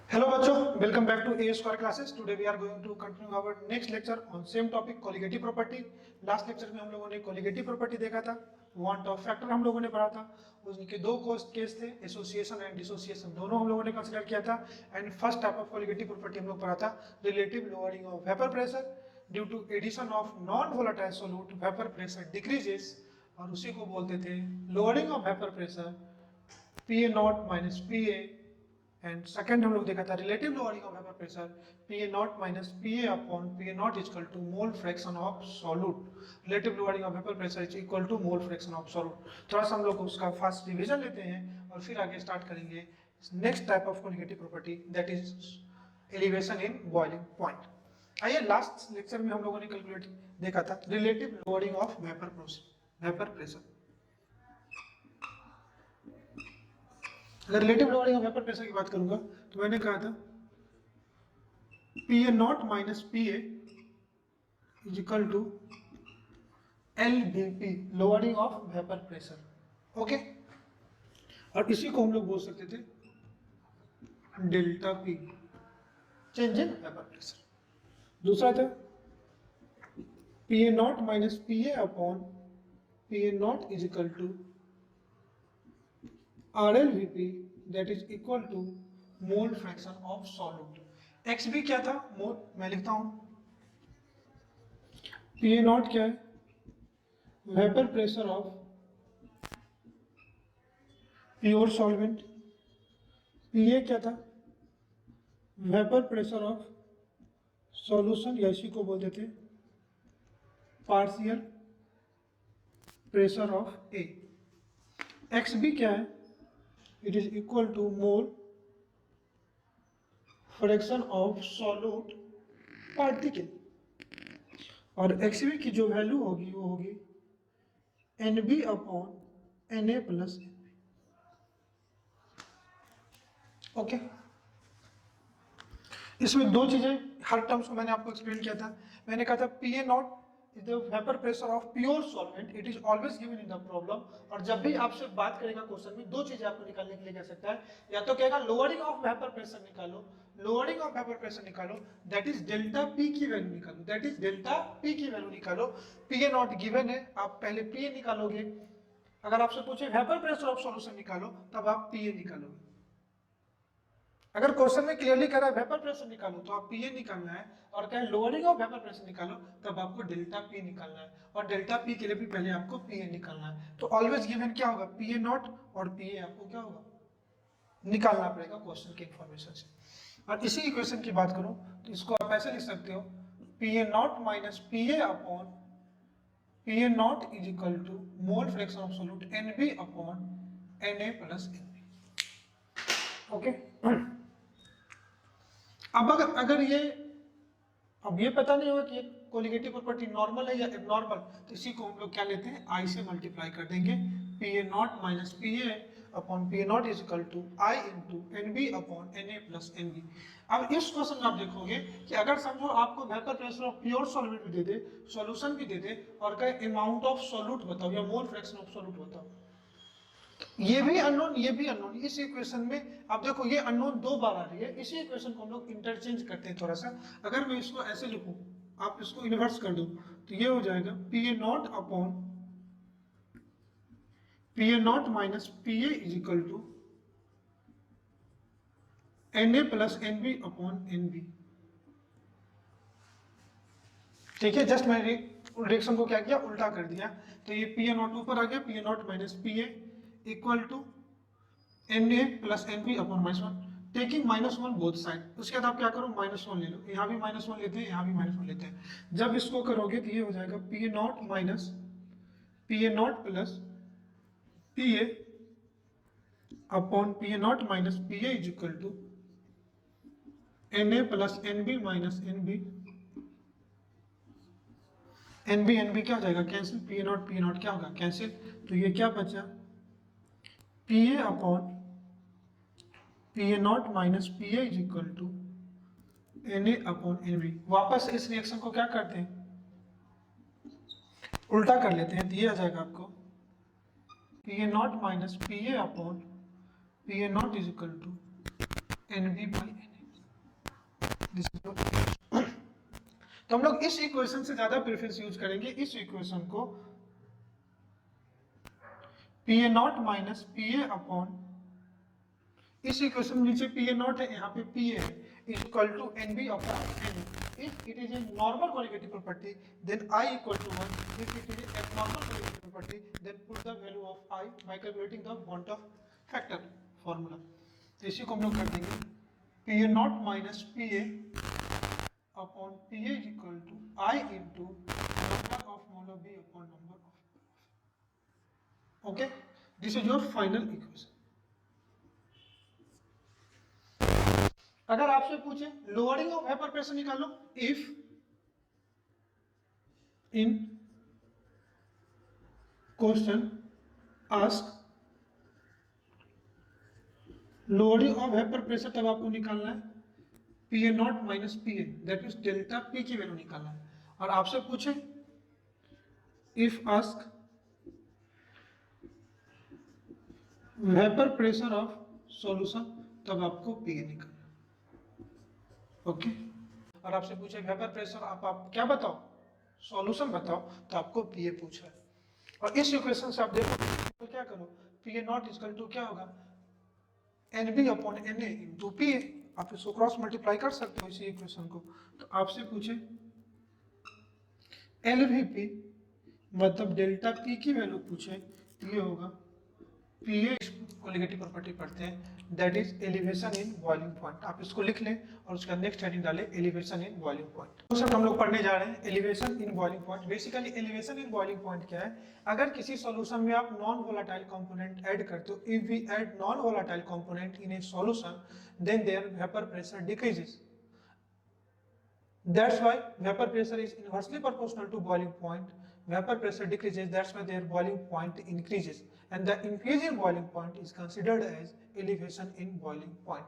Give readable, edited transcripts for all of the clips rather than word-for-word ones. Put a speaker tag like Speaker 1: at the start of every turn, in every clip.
Speaker 1: Hello बच्चों, welcome back to A square classes. Today we are going to continue our next lecture on same topic colligative property. Last lecture में हम लोगों ने colligative property देखा था, want Hoff factor हम लोगों ने पढ़ा था। उनके दो केस थे, एसोसिएशन एंड डिसोसिएशन, दोनों हम लोगों ने कंसीडर किया था। And first type of colligative property हम लोग पढ़ा था, relative lowering of vapour pressure due to addition of non volatile solute, vapour pressure decreases, और उसी को बोलते थे lowering of vapour pressure P A not minus P A. And second हम लोग देखा था relative lowering of vapour pressure P A not minus P A upon P A not is equal to mole fraction of solute. Relative lowering of vapour pressure is equal to mole fraction of solute. थोड़ा सा हम लोग उसका fast revision लेते हैं और फिर आगे स्टार्ट करेंगे next type of colligative property, that is elevation in boiling point. आइए, लास्ट लेक्चर में हम लोगों ने कैलकुलेट देखा था relative lowering of vapour pressure. अगर relative lowering of vapour pressure की बात करूंगा तो मैंने कहा था P A not minus P A is equal to L V P, lowering of vapour pressure. Okay, और इसी को हम लोग बोल सकते थे delta P, change in vapour pressure. दूसरा था P A not minus P A upon P A not is equal to RLVP, that is equal to mole fraction of solute. X भी क्या था, मोल, मैं लिखता हूं पी ए नॉट क्या है, vapour pressure of pure solvent. P A क्या था, वेपर प्रेशर ऑफ सॉल्यूशन, या इसी को बोलते थे partial pressure of A. X भी क्या है, it is equal to mole fraction of solute particle, और XV की जो वैल्यू होगी वो होगी NB upon Na plus NB। Okay, इसमें दो चीजें, हर टर्म्स को मैंने आपको एक्सप्लेन किया था। मैंने कहा था P A not is the vapour pressure of pure solvent, it is always given in the problem. और जब भी आपसे बात करेगा क्वेश्चन में, दो चीजें आपको निकालने के लिए कह सकता है, या तो कहेगा लोअरिंग ऑफ वेपर प्रेशर निकालो, लोअरिंग ऑफ वेपर प्रेशर निकालो, दैट इज डेल्टा पी की वैल्यू निकालो, दैट इज डेल्टा पी की वैल्यू निकालो। पी ए नॉट गिवन है, आप पहले पी ए निकालोगे। अगर आपसे पूछे वेपर प्रेशर ऑफ सॉल्यूशन निकालो, तब आप पी ए निकालोगे। अगर क्वेश्चन में क्लियरली कह रहा है वेपर प्रेशर निकालो, तो आप पीए निकालना है, और कहे लोअरिंग ऑफ वेपर प्रेशर निकालो, तब आपको डेल्टा पी निकालना है, और डेल्टा पी के लिए भी पहले आपको पीए निकालना है। तो ऑलवेज गिवन क्या होगा, पीए नॉट और पीए आपको क्या होगा, निकालना पड़ेगा क्वेश्चन के इंफॉर्मेशन से। और इसी इक्वेशन की बात करूं तो इसको आप ऐसे लिख सकते हो, PA not minus PA upon PA not is equal to mole fraction of solute NB upon Na plus NB. Okay, अब ये पता नहीं होगा कि ये कोलिगेटिव प्रॉपर्टी नॉर्मल है या एबनॉर्मल, तो इसी को हम लोग क्या लेते हैं, आई से मल्टीप्लाई कर देंगे। P A not minus P A upon P A not is equal to I into N B upon N A plus N B. अब इस क्वेश्चन में आप देखोगे कि अगर समझो आपको vapour pressure of pure solvent भी दे दे, सॉल्यूशन भी दे दे, और कहे अमाउंट ऑफ सॉल्यूट बताओ या मोल फ्रैक्शन ऑफ सॉल्यूट बताओ, ये भी अननोन, ये भी अननोन। इस इक्वेशन में आप देखो ये अननोन दो बार आ रही है, इसी इक्वेशन को हम लोग इंटरचेंज करते हैं थोड़ा सा। अगर मैं इसको ऐसे लिखूं, आप इसको इन्वर्स कर दो, तो ये हो जाएगा P A not upon P A not minus P A is equal to N A plus N B upon N B. ठीक है, जस्ट मैंने रिएक्शन को क्या किया, उल्टा कर दिया। तो ये पी ए नॉट ऊपर आ गया, P A not minus P A equal to N A plus N B upon minus one, taking minus one both side. उसके बाद आप क्या करो, माइनस वन ले लो, यहाँ भी माइनस वन लेते हैं, यहाँ भी माइनस वन लेते हैं। जब इसको करोगे तो ये हो जाएगा P A not minus P A not plus P A upon P A not minus P A is equal to N A plus N B minus N B. N B क्या हो जाएगा, कैंसिल, पी ए नॉट क्या होगा, cancel. तो ये क्या बचा, P A upon P A not minus P A is equal to N A upon N B. वापस इस रिएक्शन को क्या करते हैं, उल्टा कर लेते हैं, तो ये आ जाएगा आपको P A not minus P A upon P A not is equal to N B by N A. तो हम लोग इस इक्वेशन से ज्यादा प्रेफरेंस यूज करेंगे, इस इक्वेशन को P A not minus P A upon, इस इक्वेशन में नीचे पी ए नॉट है, यहाँ पे पी ए है, is equal to N B upon N. If it is a normal colligative property, then I equal to 1. If it is a abnormal colligative property, then put the value of I by calculating the want of factor formula. तो इसी को हम लोग कर देंगे P A not minus P A upon P A is equal to I into number of mole of B upon number of. Okay, this is your final equation. अगर आपसे पूछे लोअरिंग ऑफ वेपर प्रेशर निकालो, if in question ask lowering of vapour pressure, तब आपको निकालना है P A not minus P A, that means delta P की value निकालना है। और आपसे पूछे if ask vapour pressure of solution, तब आपको पी ए निकालना। ओके, और आपसे पूछे वेपर प्रेशर आप क्या बताओ, सॉल्यूशन बताओ, तो आपको पी ए पूछा है। और इस इक्वेशन से आप देखो तो क्या करो, P A not equal to क्या होगा, N B upon N A into P A. आप इसको क्रॉस मल्टीप्लाई कर सकते हो इसी इक्वेशन को। तो आपसे पूछे एल वी पी मतलब डेल्टा पी की वैल्यू पूछे, ये होगा पी ए को नेगेटिव प्रॉपर्टी पढ़ते हैं, that is elevation in boiling point. आप इसको लिख लें और उसका नेक्स्ट हेडिंग डालें एलिवेशन इन बॉइलिंग पॉइंट। तो सब हम लोग पढ़ने जा रहे हैं elevation in boiling point. Basically elevation in boiling point क्या है, अगर किसी सॉल्यूशन में आप नॉन वोलेटाइल कंपोनेंट ऐड करते हो, if we add non volatile component in a solution then their vapour pressure decreases. That's why vapor pressure is inversely proportional to boiling point. Vapor pressure decreases, that's why their boiling point increases. And the increase in boiling point is considered as elevation in boiling point.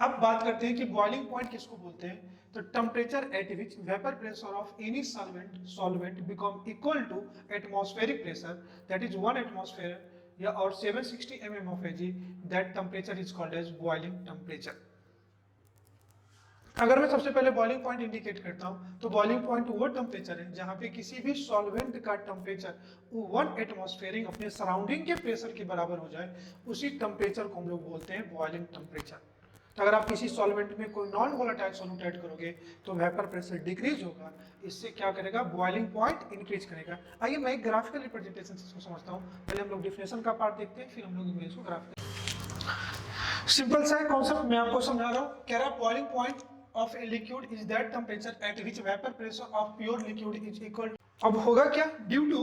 Speaker 1: अब बात करते हैं कि boiling point किसको बोलते हैं, तो temperature at which vapor pressure of any solvent become equal to atmospheric pressure, that is 1 atmosphere या और 760 mm of Ag, that temperature is called as boiling temperature. अगर मैं सबसे पहले बॉइलिंग पॉइंट इंडिकेट करता हूं, तो बॉइलिंग पॉइंट वो टेम्परेचर है जहां पे किसी भी सॉल्वेंट का टेम्परेचर 1 एटमॉस्फेरिक अपने सराउंडिंग के प्रेशर के बराबर हो जाए, उसी टेम्परेचर को हम लोग बोलते हैं बॉइलिंग टेम्परेचर। तो अगर आप किसी सॉल्वेंट में कोई नॉन वोलेटाइल सॉल्यूट ऐड करोगे तो वेपर प्रेशर डिक्रीज होगा, इससे क्या करेगा, बॉइलिंग पॉइंट इंक्रीज करेगा। आइए मैं एक ग्राफिकल रिप्रेजेंटेशन से इसको समझता हूँ। पहले हम लोग डिफिनेशन का पार्ट देखते हैं, फिर हम लोग इसको ग्राफिकल। सिंपल सा कॉन्सेप्ट मैं आपको समझा रहा हूँ। कह रहा boiling point of a liquid is that temperature at which vapor pressure of pure liquid is equal to, अब होगा क्या, due to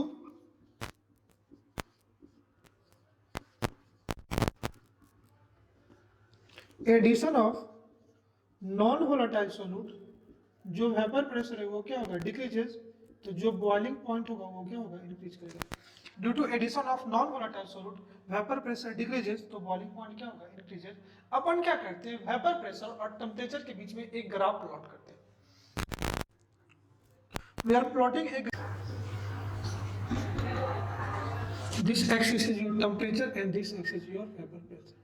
Speaker 1: addition of non volatile solute, जो वेपर प्रेशर है वो क्या होगा, डिक्रीजेस, तो जो बॉइलिंग पॉइंट होगा वो क्या होगा, इंक्रीज करेगा। Due to addition of non volatile solute vapour pressure decreases, तो बॉइलिंग पॉइंट क्या होगा, इंक्रीजेस। अपन क्या करते हैं, वेपर प्रेशर और टेम्परेचर के बीच में एक ग्राफ प्लॉट करते हैं। वी आर प्लॉटिंग एक, this axis is your temperature and this axis is your vapour pressure.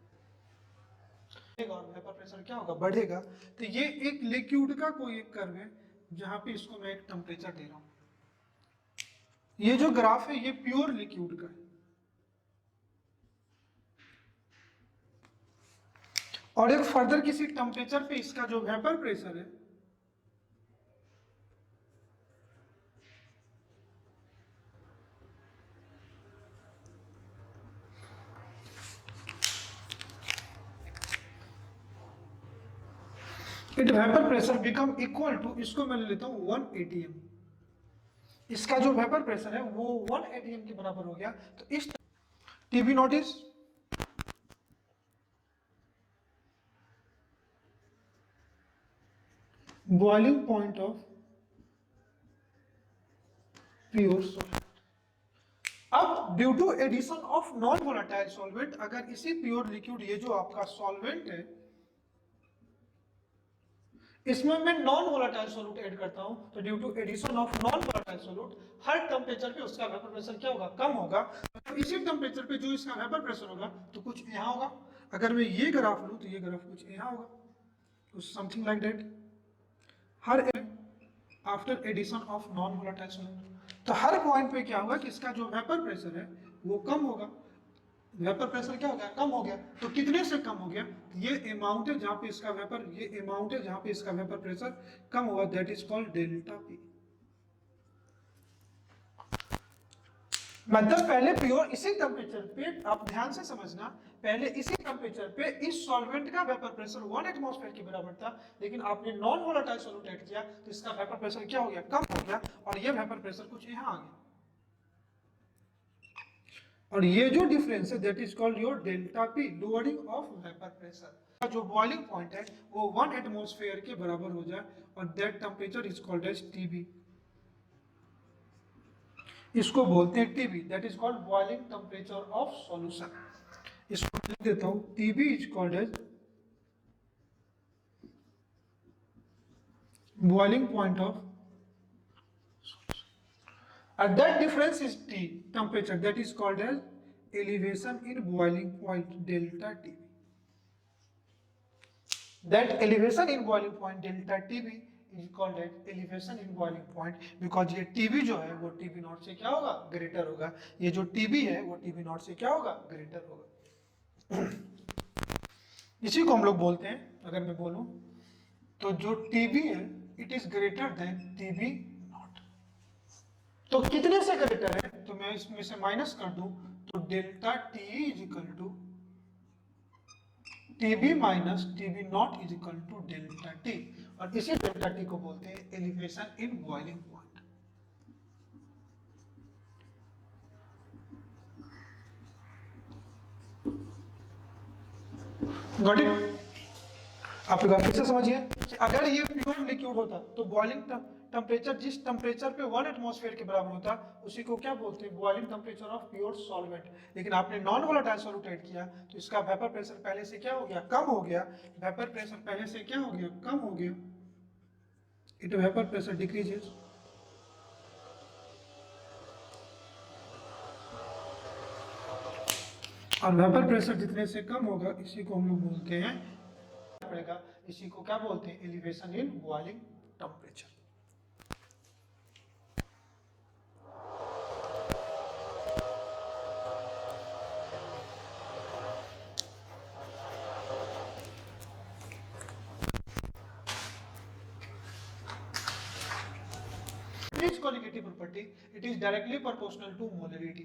Speaker 1: और वेपर प्रेशर क्या होगा, बढ़ेगा। तो ये एक लिक्विड का कोई एक कर्व है जहां पे इसको मैं एक टेम्परेचर दे रहा हूं। ये जो ग्राफ है ये प्योर लिक्विड का है, और एक फर्दर किसी टेम्परेचर पे इसका जो वेपर प्रेशर है it vapour pressure become equal to, इसको मैं ले लेता हूं 1 atm। इसका जो वेपर प्रेशर है वो 1 atm के बराबर हो गया। तो इस TB notice boiling point of pure solvent. अब due to addition of non volatile solvent, अगर इसी प्योर लिक्विड, ये जो आपका सॉल्वेंट है, इसमें मैं नॉन वोलेटाइल सॉल्यूट ऐड करता हूं, तो due to addition of non volatile solute हर टेम्परेचर पे उसका वेपर प्रेशर क्या होगा, कम होगा। तो इसी टेम्परेचर पे जो इसका वेपर प्रेशर होगा तो कुछ यहाँ होगा। अगर मैं ये ग्राफ लूं तो ये ग्राफ कुछ यहाँ होगा, तो समथिंग लाइक दैट। हर after addition of non volatile solvent, तो हर पॉइंट पे क्या होगा कि इसका जो वेपर प्रेशर है वो कम होगा। वेपर प्रेशर क्या हो गया, कम हो गया। तो कितने से कम हो गया, ये अमाउंट है जहां पे इसका वेपर, ये अमाउंट है जहां पे इसका वेपर प्रेशर कम हुआ, that is called delta P. मतलब पहले प्योर इसी टेम्परेचर पे, आप ध्यान से समझना, पहले इसी टेम्परेचर पे इस सॉल्वेंट का वेपर प्रेशर 1 एटमॉस्फेयर के बराबर था, लेकिन आपने नॉन वोलेटाइल सॉल्यूट ऐड किया तो इसका वेपर प्रेशर क्या हो गया, कम हो गया, और ये वेपर प्रेशर कुछ यहाँ आ गया। और ये जो डिफरेंस है that is called your delta P, lowering of vapour pressure. जो बॉइलिंग पॉइंट है वो 1 एटमॉस्फेयर के बराबर हो जाए, और that temperature is called as TB. इसको बोलते हैं TB, that is called boiling temperature of solution. इसको लिख देता हूं, TB is called as boiling point of, and that difference is T, temperature, that is called as elevation in boiling point, delta TB. That elevation in boiling point delta TB is called as elevation in boiling point, because ये TB जो है वो TB not से क्या होगा, greater होगा। ये जो TB है वो TB नॉट से क्या होगा, ग्रेटर होगा। इसी को हम लोग बोलते हैं, अगर मैं बोलूं तो जो TB है it is greater than TB। तो कितने से ग्रेटर है, तो मैं इसमें से माइनस कर दूं, तो delta T is equal to TB minus TB not is equal to delta T, और इसी डेल्टा टी को बोलते हैं elevation in boiling point. Got it? आप लोग फिर से समझिए कि अगर ये प्योर लिक्विड होता तो बॉइलिंग टेम्परेचर जिस टेम्परेचर पे 1 एटमॉस्फेयर के बराबर होता उसी को क्या बोलते हैं, boiling temperature of pure solvent. लेकिन आपने नॉन वोलेटाइल सॉल्यूट ऐड किया तो इसका वेपर प्रेशर पहले से क्या हो गया, कम हो गया। वेपर प्रेशर पहले से क्या हो गया, कम हो गया। इट वेपर प्रेशर डिक्रीजेस, और वेपर प्रेशर जितने से कम होगा इसी को हम लोग बोलते हैं, पड़ेगा, इसी को क्या बोलते हैं, elevation in boiling temperature. Colligative property, it is directly proportional to molarity.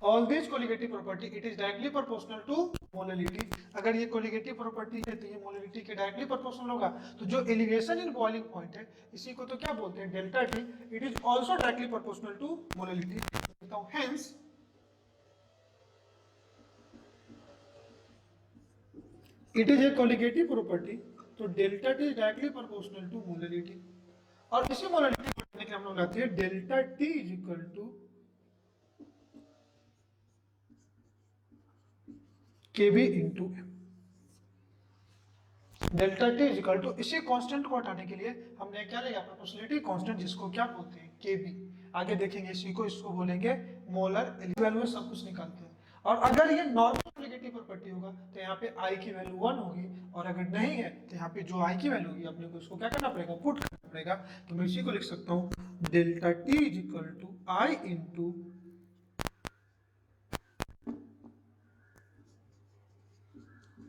Speaker 1: All these colligative property, it is directly proportional to molarity. अगर ये colligative property है तो ये molarity के directly proportional होगा। तो जो elevation in boiling point है इसी को तो क्या बोलते हैं, delta T, it is also directly proportional to molarity. Hence it is a colligative property, तो delta T is directly proportional to molarity। और इसी मोलारिटी को लिखने के लिए हम लोग लाते हैं delta T is equal to KB into M. Delta T is equal to, इसी कांस्टेंट को हटाने के लिए हमने क्या लिया, प्रोपोर्शनलिटी कांस्टेंट, जिसको क्या बोलते हैं, केबी। आगे देखेंगे इसी को, इसको बोलेंगे मोलर वैल्यू, सब कुछ निकालते हैं। और अगर ये नॉर्मल कॉलिगेटिव प्रॉपर्टी होगा तो यहाँ पे आई की वैल्यू 1 होगी, और अगर नहीं है तो यहाँ पे जो आई की वैल्यू होगी अपने को उसको क्या करना पड़ेगा, पुट करना पड़ेगा। तो मैं इसी को लिख सकता हूँ delta T is equal to I into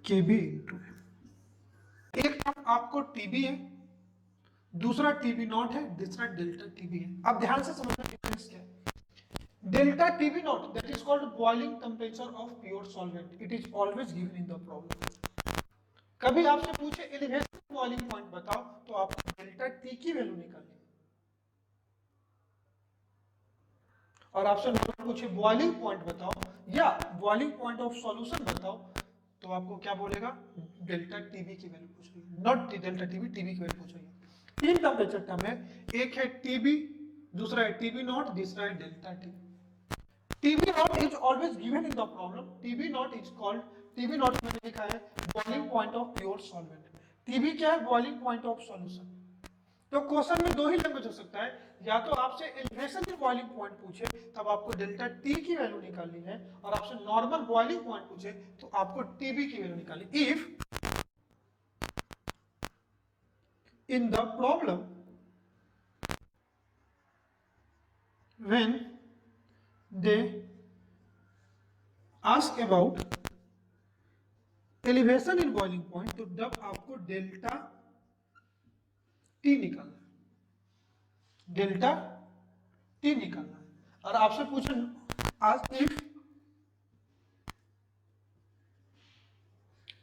Speaker 1: KB into M. एक टर्म आपको टीबी है, दूसरा टीबी नॉट है, दूसरा डेल्टा टीबी है। अब ध्यान से समझना डिफरेंस क्या है। Delta TB naught, that is called boiling temperature of pure solvent. It is always given in the problem. कभी आपसे पूछे elevation boiling point बताओ तो आपको डेल्टा T की वैल्यू निकालनी, और आपसे पूछे बॉइलिंग पॉइंट बताओ या बॉइलिंग पॉइंट ऑफ सॉल्यूशन बताओ तो आपको क्या बोलेगा, डेल्टा टीबी की वैल्यू पूछ रही है, नॉट डेल्टा टीबी, टीबी की वैल्यू पूछ रही है। तीन टेम्परेचर टर्म है, एक है टीबी, दूसरा है टीबी नॉट, तीसरा है delta T. TB naught is always given in the problem. TB naught is called, TB naught मैंने लिखा है boiling point of pure solvent. TB क्या है, boiling point of solution. तो क्वेश्चन में दो ही लैंग्वेज हो सकता है, या तो आपसे एलिवेशन इन बॉइलिंग पॉइंट पूछे तब आपको डेल्टा टी की वैल्यू निकालनी है, और आपसे नॉर्मल बॉइलिंग पॉइंट पूछे तो आपको टीबी की वैल्यू निकालनी। If in the problem when they ask about elevation in boiling point, तो तब आपको डेल्टा टी निकालना है, डेल्टा टी निकालना है। और आपसे पूछे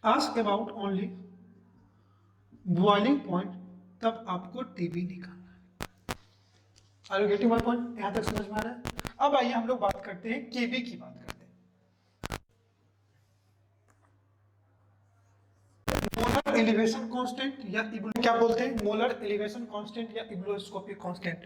Speaker 1: ask about only boiling point, तब आपको टीबी निकालना है। Are you getting my point? यहां तक समझ में आ रहा है? अब आइए हम लोग बात करते हैं केबी की बात करते हैं। मोलर एलिवेशन कांस्टेंट या क्या बोलते हैं, मोलर एलिवेशन कांस्टेंट या इब्लोस्कोपिक कांस्टेंट।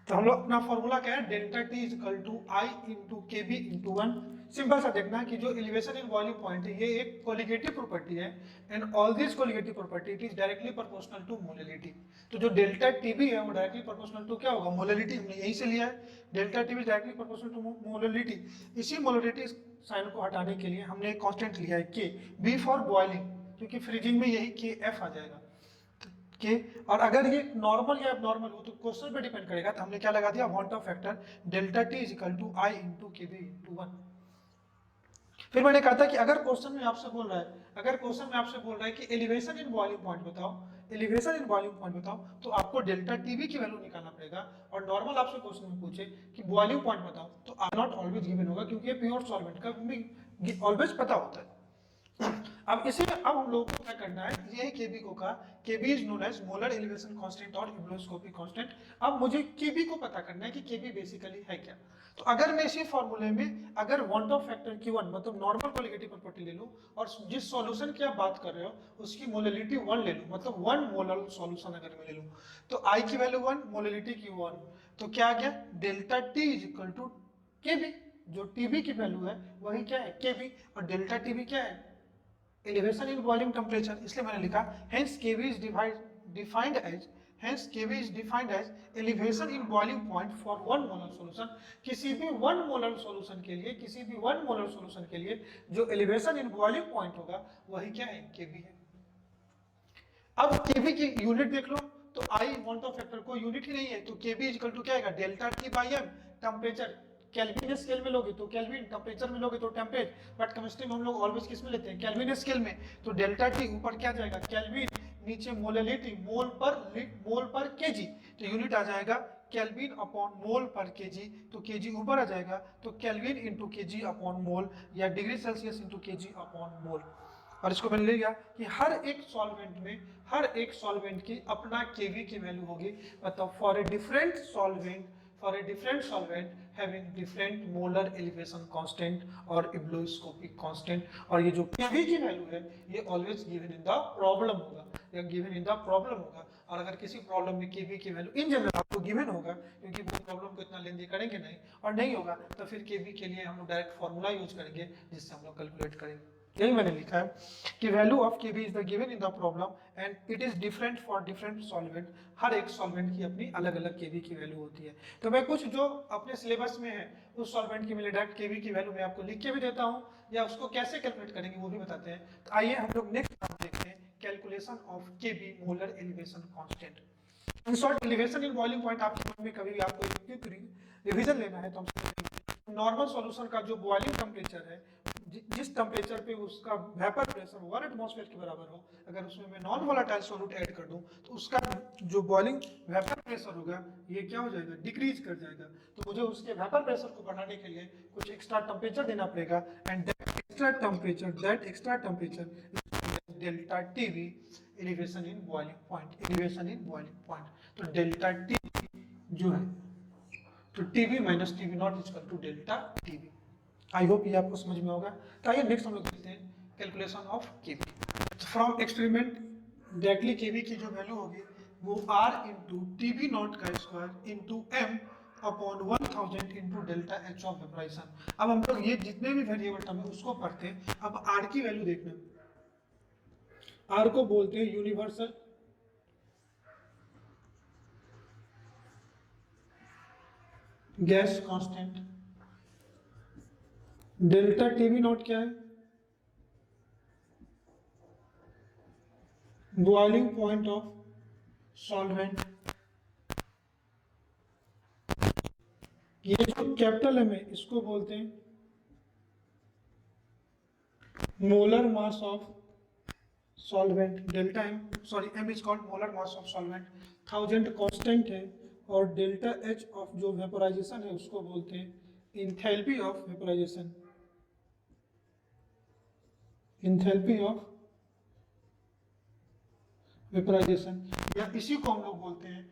Speaker 1: तो हम लोग अपना फॉर्मूला क्या है, delta T is equal to I into K B into one. Simple सा देखना कि जो एलिवेशन इन वॉल्यूम पॉइंट है ये एक कोलिगेटिव प्रॉपर्टी है, and all this colligative property it is directly proportional to molarity. तो जो डेल्टा टीबी है वो डायरेक्टली प्रोपोर्शनल टू क्या होगा, मोलरिटी। हमने यही से लिया है, delta TB directly proportional to molarity. इसी मोलरिटी साइन को हटाने के लिए हमने एक कांस्टेंट लिया है के, बी फॉर बॉइलिंग, क्योंकि फ्रीजिंग में यही के एफ आ जाएगा के। और अगर ये नॉर्मल या एबनॉर्मल हो तो क्वेश्चन पे डिपेंड करेगा, तो हमने क्या लगा दिया, van't Hoff factor delta T is equal to I into K B into one. फिर मैंने कहा था कि अगर क्वेश्चन में आपसे बोल रहा है, कि एलिवेशन इन बॉइलिंग पॉइंट बताओ, एलिवेशन इन बॉइलिंग पॉइंट बताओ, तो आपको डेल्टा टीबी की वैल्यू निकालना पड़ेगा। और नॉर्मल आपसे क्वेश्चन में पूछे कि बॉइलिंग पॉइंट बताओ, तो आर नॉट ऑलवेज गिवन होगा, क्योंकि ये प्योर सॉल्वेंट का भी ऑलवेज पता होता है। अब इसे अब हम लोगों को क्या करना है, ये केबी को कहा, KB is known as molar elevation constant और इब्लोस्कोपिक कांस्टेंट। अब मुझे केबी को पता करना है कि केबी बेसिकली है क्या। तो अगर मैं इसी फॉर्मूले में अगर वांट ऑफ फैक्टर Q1 मतलब नॉर्मल कोलिगेटिव प्रॉपर्टी ले लूं, और जिस सॉल्यूशन की आप बात कर रहे हो उसकी मोलरिटी 1 ले लूं, मतलब 1 मोलर सॉल्यूशन अगर मैं ले लूं, तो I की वैल्यू 1, मोलरिटी Q1, तो क्या आ गया, delta T is equal to KB. जो टीबी की वैल्यू है वही क्या है, केबी। और डेल्टा टीबी क्या है, elevation in boiling temperature, इसलिए मैंने लिखा hence kb is defined as hence kb is defined as elevation in boiling point for 1 molar solution। किसी भी 1 molar solution के लिए, किसी भी 1 molar solution के लिए जो elevation in boiling point होगा वही क्या है, kb है। अब kb की यूनिट देख लो, तो आई वांट ऑफ फैक्टर को यूनिट ही नहीं है, तो kb इक्वल टू क्या आएगा, delta T by M, temperature. Kelvin scale में लोगे तो केल्विन, टेम्परेचर में लोगे तो टेम्परेचर, बट केमिस्ट्री में हम लोग ऑलवेज किस में लेते हैं, केल्विन स्केल में। तो डेल्टा टी ऊपर क्या जाएगा, केल्विन, नीचे मोलरिटी, मोल पर केजी, तो यूनिट आ जाएगा केल्विन अपॉन मोल पर केजी, तो केजी ऊपर आ जाएगा, तो kelvin into KG upon mole, या degree Celsius into KG upon mole. और इसको मैंने ले लिया कि हर एक सॉल्वेंट में, हर एक सॉल्वेंट की अपना केवी की वैल्यू होगी, मतलब for a different solvent having different molar elevation constant और इब्लोस्कोपिक कांस्टेंट। और ये जो केवी की वैल्यू है ये always given in the problem होगा, या गिवन इन द प्रॉब्लम होगा। और अगर किसी प्रॉब्लम में केवी की वैल्यू इन जनरल आपको गिवन होगा, क्योंकि वो प्रॉब्लम को इतना लेंदी करेंगे नहीं, और नहीं होगा तो फिर केवी के लिए हम लोग डायरेक्ट फॉर्मूला यूज करेंगे जिससे हम लोग कैलकुलेट करेंगे। यही मैंने लिखा है कि value of KB is the given in the problem and it is different for different solvent. हर एक सॉल्वेंट की अपनी अलग अलग केबी की वैल्यू होती है। तो मैं कुछ जो अपने सिलेबस में है उस सॉल्वेंट की मैंने डायरेक्ट केबी की वैल्यू मैं आपको लिख के भी देता हूँ, या उसको कैसे कैलकुलेट करेंगे वो भी बताते हैं। तो आइए हम लोग नेक्स्ट काम देखते हैं, calculation of KB molar elevation constant. In short, elevation in boiling point आपके मन में कभी भी आपको रिवीजन लेना है तो हम नॉर्मल सॉल्यूशन का जो बॉइलिंग टेम्परेचर है, जिस टेम्परेचर पे उसका वेपर प्रेशर 1 एटमॉस्फेयर के बराबर हो, अगर उसमें मैं नॉन वोलेटाइल सॉल्यूट ऐड कर दूं तो उसका जो बॉइलिंग वेपर प्रेशर होगा ये क्या हो जाएगा, डिक्रीज कर जाएगा। तो मुझे उसके वेपर प्रेशर को बढ़ाने के लिए कुछ एक्स्ट्रा टेम्परेचर देना पड़ेगा, and that extra temperature delta TV, elevation in boiling point. तो डेल्टा टी जो है, तो TV minus TV naught equal to delta TV. I hope ये आपको समझ में होगा। तो आइए नेक्स्ट हम लोग देखते हैं calculation of KV from experiment. Directly KV की जो वैल्यू होगी वो R into T B not का square into M upon 1000 into delta H of vaporisation. अब हम लोग ये जितने भी वेरिएबल टर्म है उसको पढ़ते हैं। अब आर की वैल्यू देखना, आर को बोलते हैं universal gas constant. Delta TV not क्या है, बॉइलिंग पॉइंट ऑफ सॉल्वेंट, ये जो कैपिटल एम है इसको बोलते हैं molar mass of solvent, delta M, sorry M is called molar mass of solvent, 1000 constant है, और डेल्टा एच ऑफ जो वेपोराइजेशन है उसको बोलते हैं enthalpy of vaporization, enthalpy of vaporization, या इसी को हम लोग बोलते हैं,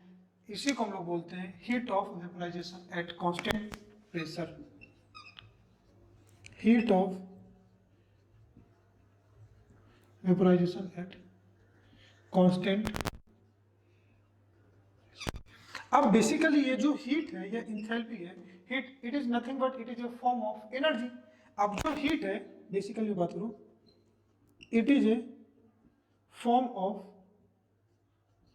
Speaker 1: इसी को हम लोग बोलते हैं heat of vaporisation at constant pressure, heat of vaporisation at constant. अब बेसिकली ये जो हीट है या इंथैल्पी है, heat it is nothing but it is a form of energy. अब जो हीट है बेसिकली बात करूं, it is a form of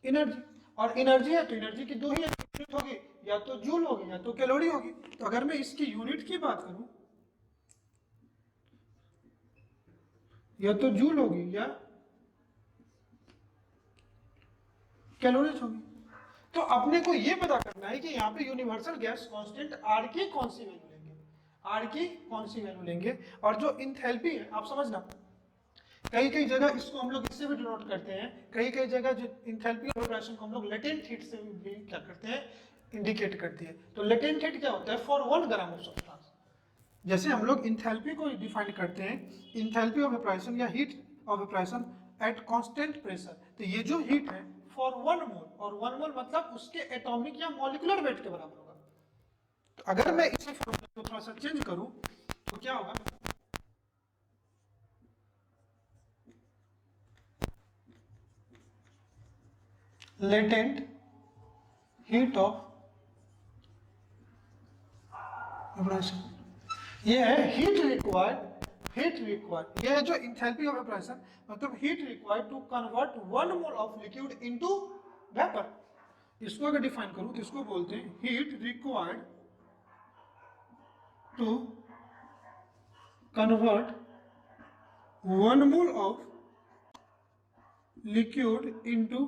Speaker 1: energy, और एनर्जी है तो एनर्जी की दो ही यूनिट होगी, या तो जूल होगी या तो कैलोरी होगी। तो अगर मैं इसकी यूनिट की बात करूं, या तो जूल होगी या कैलोरीज होगी। तो अपने को ये पता करना है कि यहाँ पे यूनिवर्सल गैस कांस्टेंट आर की कौन सी वैल्यू लेंगे, आर की कौन सी वैल्यू लेंगे। और जो इंथैल्पी है आप समझना, कई कई जगह इसको हम लोग इससे भी डिनोट करते हैं, कई कई जगह जो इंथैल्पी ऑफ ऑपरेशन को हम लोग लेटेंट हीट से भी क्या करते हैं, इंडिकेट करती है। तो लेटेंट हीट क्या होता है, फॉर 1 ग्राम ऑफ सब्सटेंस। जैसे हम लोग इंथैल्पी को डिफाइन करते हैं, इंथैल्पी ऑफ ऑपरेशन या heat of operation at constant pressure. तो ये जो हीट है फॉर 1 मोल, और 1 मोल मतलब उसके एटॉमिक या मॉलिक्यूलर वेट के बराबर होगा। तो अगर मैं इसे फॉर्मूला को थोड़ा सा चेंज करूं तो क्या होगा, लेटेंट हीट ऑफ ऑपरेशन, ये है हीट रिक्वायर्ड, हीट रिक्वायर्ड, ये है जो इंथैल्पी ऑफ ऑपरेशन, मतलब heat required to convert 1 mole of liquid into vapour. इसको अगर डिफाइन करूं तो इसको बोलते हैं heat required to convert 1 mole of liquid into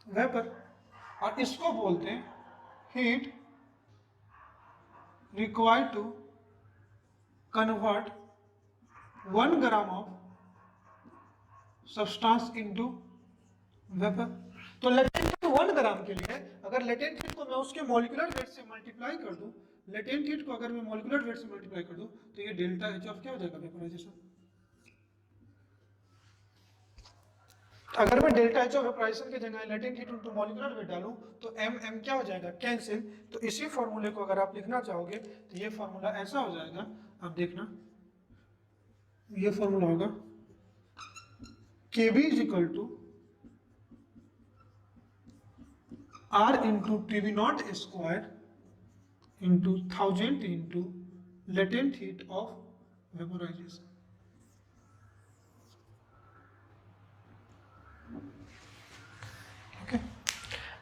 Speaker 1: vapour, और इसको बोलते हैं heat required to convert 1 gram of substance into vapor। तो लेटेंट हीट 1 ग्राम के लिए, अगर लेटेंट हीट को मैं उसके मॉलिक्यूलर वेट से मल्टीप्लाई कर दूं, लेटेंट हीट को अगर मैं मॉलिक्यूलर वेट से मल्टीप्लाई कर दूं तो ये डेल्टा एच ऑफ क्या हो जाएगा, वेपोराइजेशन। अगर मैं डेल्टा एच ऑफ वेपोराइजेशन की जगह latent heat into molecular weight डालूं तो एम एम क्या हो जाएगा, कैंसिल। तो इसी फॉर्मूले को अगर आप लिखना चाहोगे तो ये फॉर्मूला ऐसा हो जाएगा, आप देखना ये फॉर्मूला होगा Kb is equal to R into TV naught square into 1000 into latent heat of vaporization.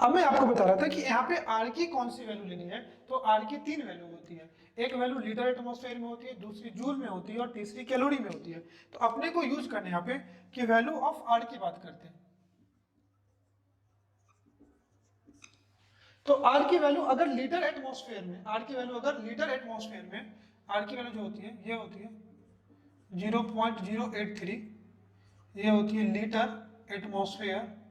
Speaker 1: अब मैं आपको बता रहा था कि यहाँ पे R की कौन सी वैल्यू लेनी है। तो R की 3 वैल्यू होती है, एक वैल्यू लीटर एटमॉस्फेयर में होती है, दूसरी जूल में होती है, और तीसरी कैलोरी में होती है। तो अपने को यूज करने यहाँ पे कि वैल्यू ऑफ R की बात करते हैं। तो R की वैल्यू अगर लीटर एटमॉस्फेयर में, R की वैल्यू अगर लीटर एटमॉस्फेयर में, R की वैल्यू जो होती है ये होती है 0.083, ये होती है लीटर एटमॉस्फेयर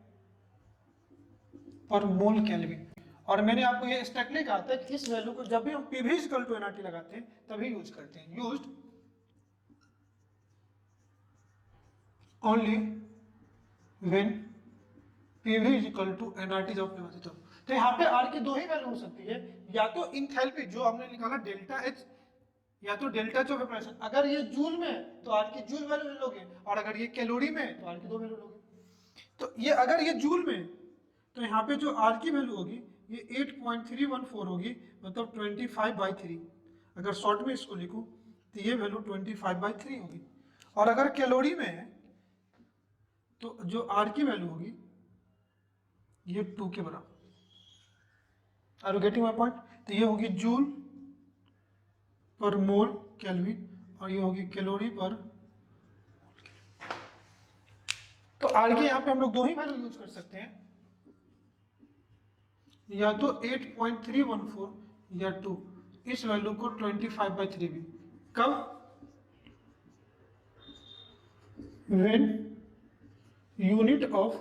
Speaker 1: पर मोल केल्विन। और मैंने आपको ये स्ट्रिक्टली कहा था कि इस वैल्यू को जब भी हम पीवी इक्वल टू एनआरटी लगाते हैं तभी यूज करते हैं, used only when PV equal to NRT जब लगाते तब। तो यहाँ पे आर की दो ही वैल्यू हो सकती है, या तो इंथैल्पी जो हमने निकाला डेल्टा एच, या तो डेल्टा एच ऑफ ऑपरेशन। अगर ये जूल में है तो आर की जूल वैल्यू ले लोगे, और अगर ये कैलोरी में है तो आर की दो वैल्यू लोगे। तो ये अगर ये जूल में तो यहाँ पे जो आर की वैल्यू होगी ये 8.314 होगी, मतलब 25/3। अगर शॉर्ट में इसको लिखूं तो ये वैल्यू 25/3 होगी। और अगर कैलोरी में है तो जो आर की वैल्यू होगी ये 2 के बराबर। Are you getting my point? तो ये होगी जूल पर मोल केल्विन, और ये होगी कैलोरी पर। तो आर के यहाँ पे हम लोग दो ही वैल्यू यूज कर सकते हैं, या तो 8.314 या 2, इस वैल्यू को 25/3 भी। कब? when unit of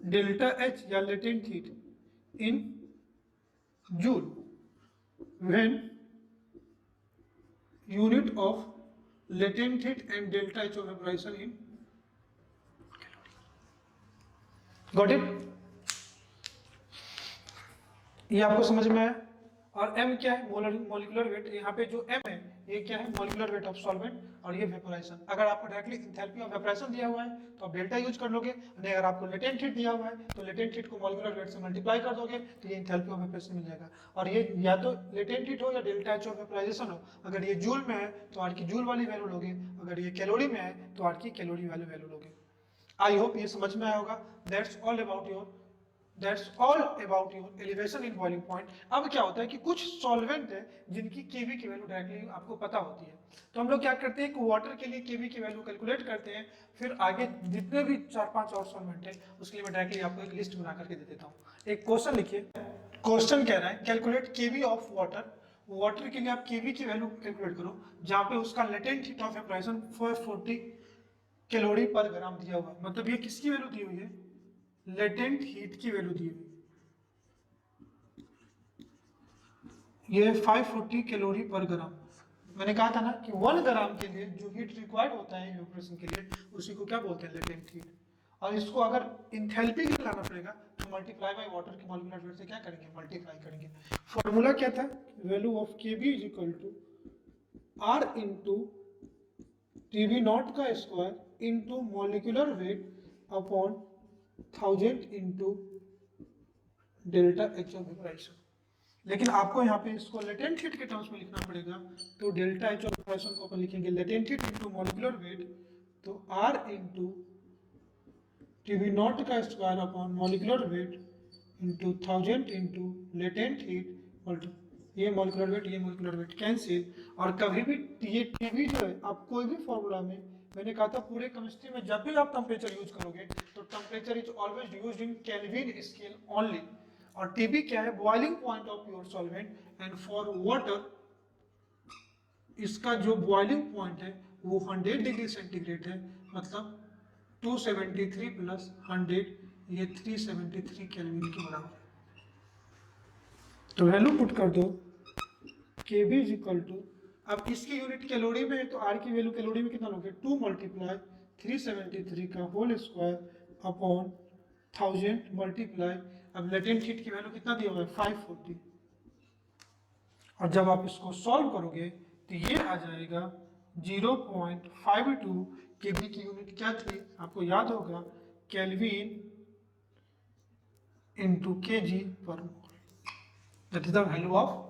Speaker 1: delta H या latent heat in joule, when unit of latent heat and delta H of evaporation in, got it? ये आपको समझ में आया? और m क्या है? Molecular weight. यहाँ पे जो m है ये क्या है? मोलिकुलर वेट ऑफ सॉल्वेंट, और ये वेपोराइजेशन। अगर आपको डायरेक्टली एंथैल्पी ऑफ वेपोराइजेशन दिया हुआ है तो आप डेल्टा यूज कर लोगे, नहीं अगर आपको लेटेंट हीट दिया हुआ है तो लेटेंट हीट को मोलिकुलर वेट से मल्टीप्लाई कर दोगे तो ये एंथैल्पी ऑफ वेपोराइजेशन मिल जाएगा। और ये या तो लेटेंट हीट हो या डेल्टा एच ऑफ वेपोराइजेशन हो, अगर ये जूल में है तो आर की जूल वाली वैल्यू लोगे, अगर ये कैलोरी में है तो आर की कैलोरी वाली वैल्यू लोगे। आई होप ये समझ में आया होगा। That's all about your elevation in boiling point। अब क्या होता है कि कुछ सॉल्वेंट है जिनकी केवी की वैल्यू डायरेक्टली आपको पता होती है, तो हम लोग क्या करते हैं कि वाटर के लिए केवी की वैल्यू कैलकुलेट करते हैं, फिर आगे जितने भी 4-5 और सॉल्वेंट है उसके लिए मैं डायरेक्टली आपको एक लिस्ट बना करके दे देता हूँ। एक क्वेश्चन लिखिए। क्वेश्चन कह रहा है calculate KV of water. Water के लिए आप केवी की वैल्यू कैलकुलेट करो, जहाँ पे उसका लेटेंट हीट ऑफ एब्राइजेशन 440 कैलोरी पर ग्राम दिया हुआ है। मतलब ये किसकी वैल्यू दी हुई है? लेटेंट हीट की वैल्यू दी हुई, ये 540 कैलोरी पर ग्राम। मैंने कहा था ना कि 1 ग्राम के लिए जो हीट रिक्वायर्ड होता है इवेपोरेशन के लिए उसी को क्या बोलते हैं? Latent heat. और इसको अगर इंथैल्पी के लिए लाना पड़ेगा तो मल्टीप्लाई बाय वाटर के मॉलिक्यूलर वेट से क्या करेंगे? मल्टीप्लाई करेंगे। फॉर्मूला क्या था? Value of KB is equal to R into TV not का square into molecular weight upon 1000 into delta H of vaporisation. लेकिन आपको यहाँ पे इसको लेटेंट हीट के टर्म्स में लिखना पड़ेगा, तो डेल्टा एच ऑफ वेपोराइजेशन को अपन लिखेंगे latent heat into molecular wait, तो आर इंटू टीवी नॉट का square upon molecular weight into 1000 into latent heat, ये मॉलिक्यूलर वेट ये मॉलिक्यूलर वेट कैंसिल। और कभी भी ये टीवी जो है आप कोई भी फॉर्मूला में, मैंने कहा था पूरे केमिस्ट्री में जब भी आप टेम्परेचर यूज करोगे तो temperature is always used in kelvin scale only. और टीबी क्या है? Boiling point of pure solvent. And for water इसका जो बॉइलिंग पॉइंट है वो 100 डिग्री सेंटीग्रेड है, मतलब 273 प्लस 100 ये 373 केल्विन के बराबर है। तो वैल्यू पुट कर दो Kb इज इक्वल टू, अब इसकी यूनिट कैलोरी में है तो R की वैल्यू कैलोरी में कितना लोगे? 2 मल्टीप्लाई 373 का होल स्क्वायर अपॉन 1000 मल्टीप्लाई, अब लेटेंट हीट की वैल्यू कितना दिया हुआ है? 540। और जब आप इसको सॉल्व करोगे तो ये आ जाएगा 0.52। केबी की यूनिट क्या थी? आपको याद होगा, केल्विन इंटू केजी पर mole, that is the value of.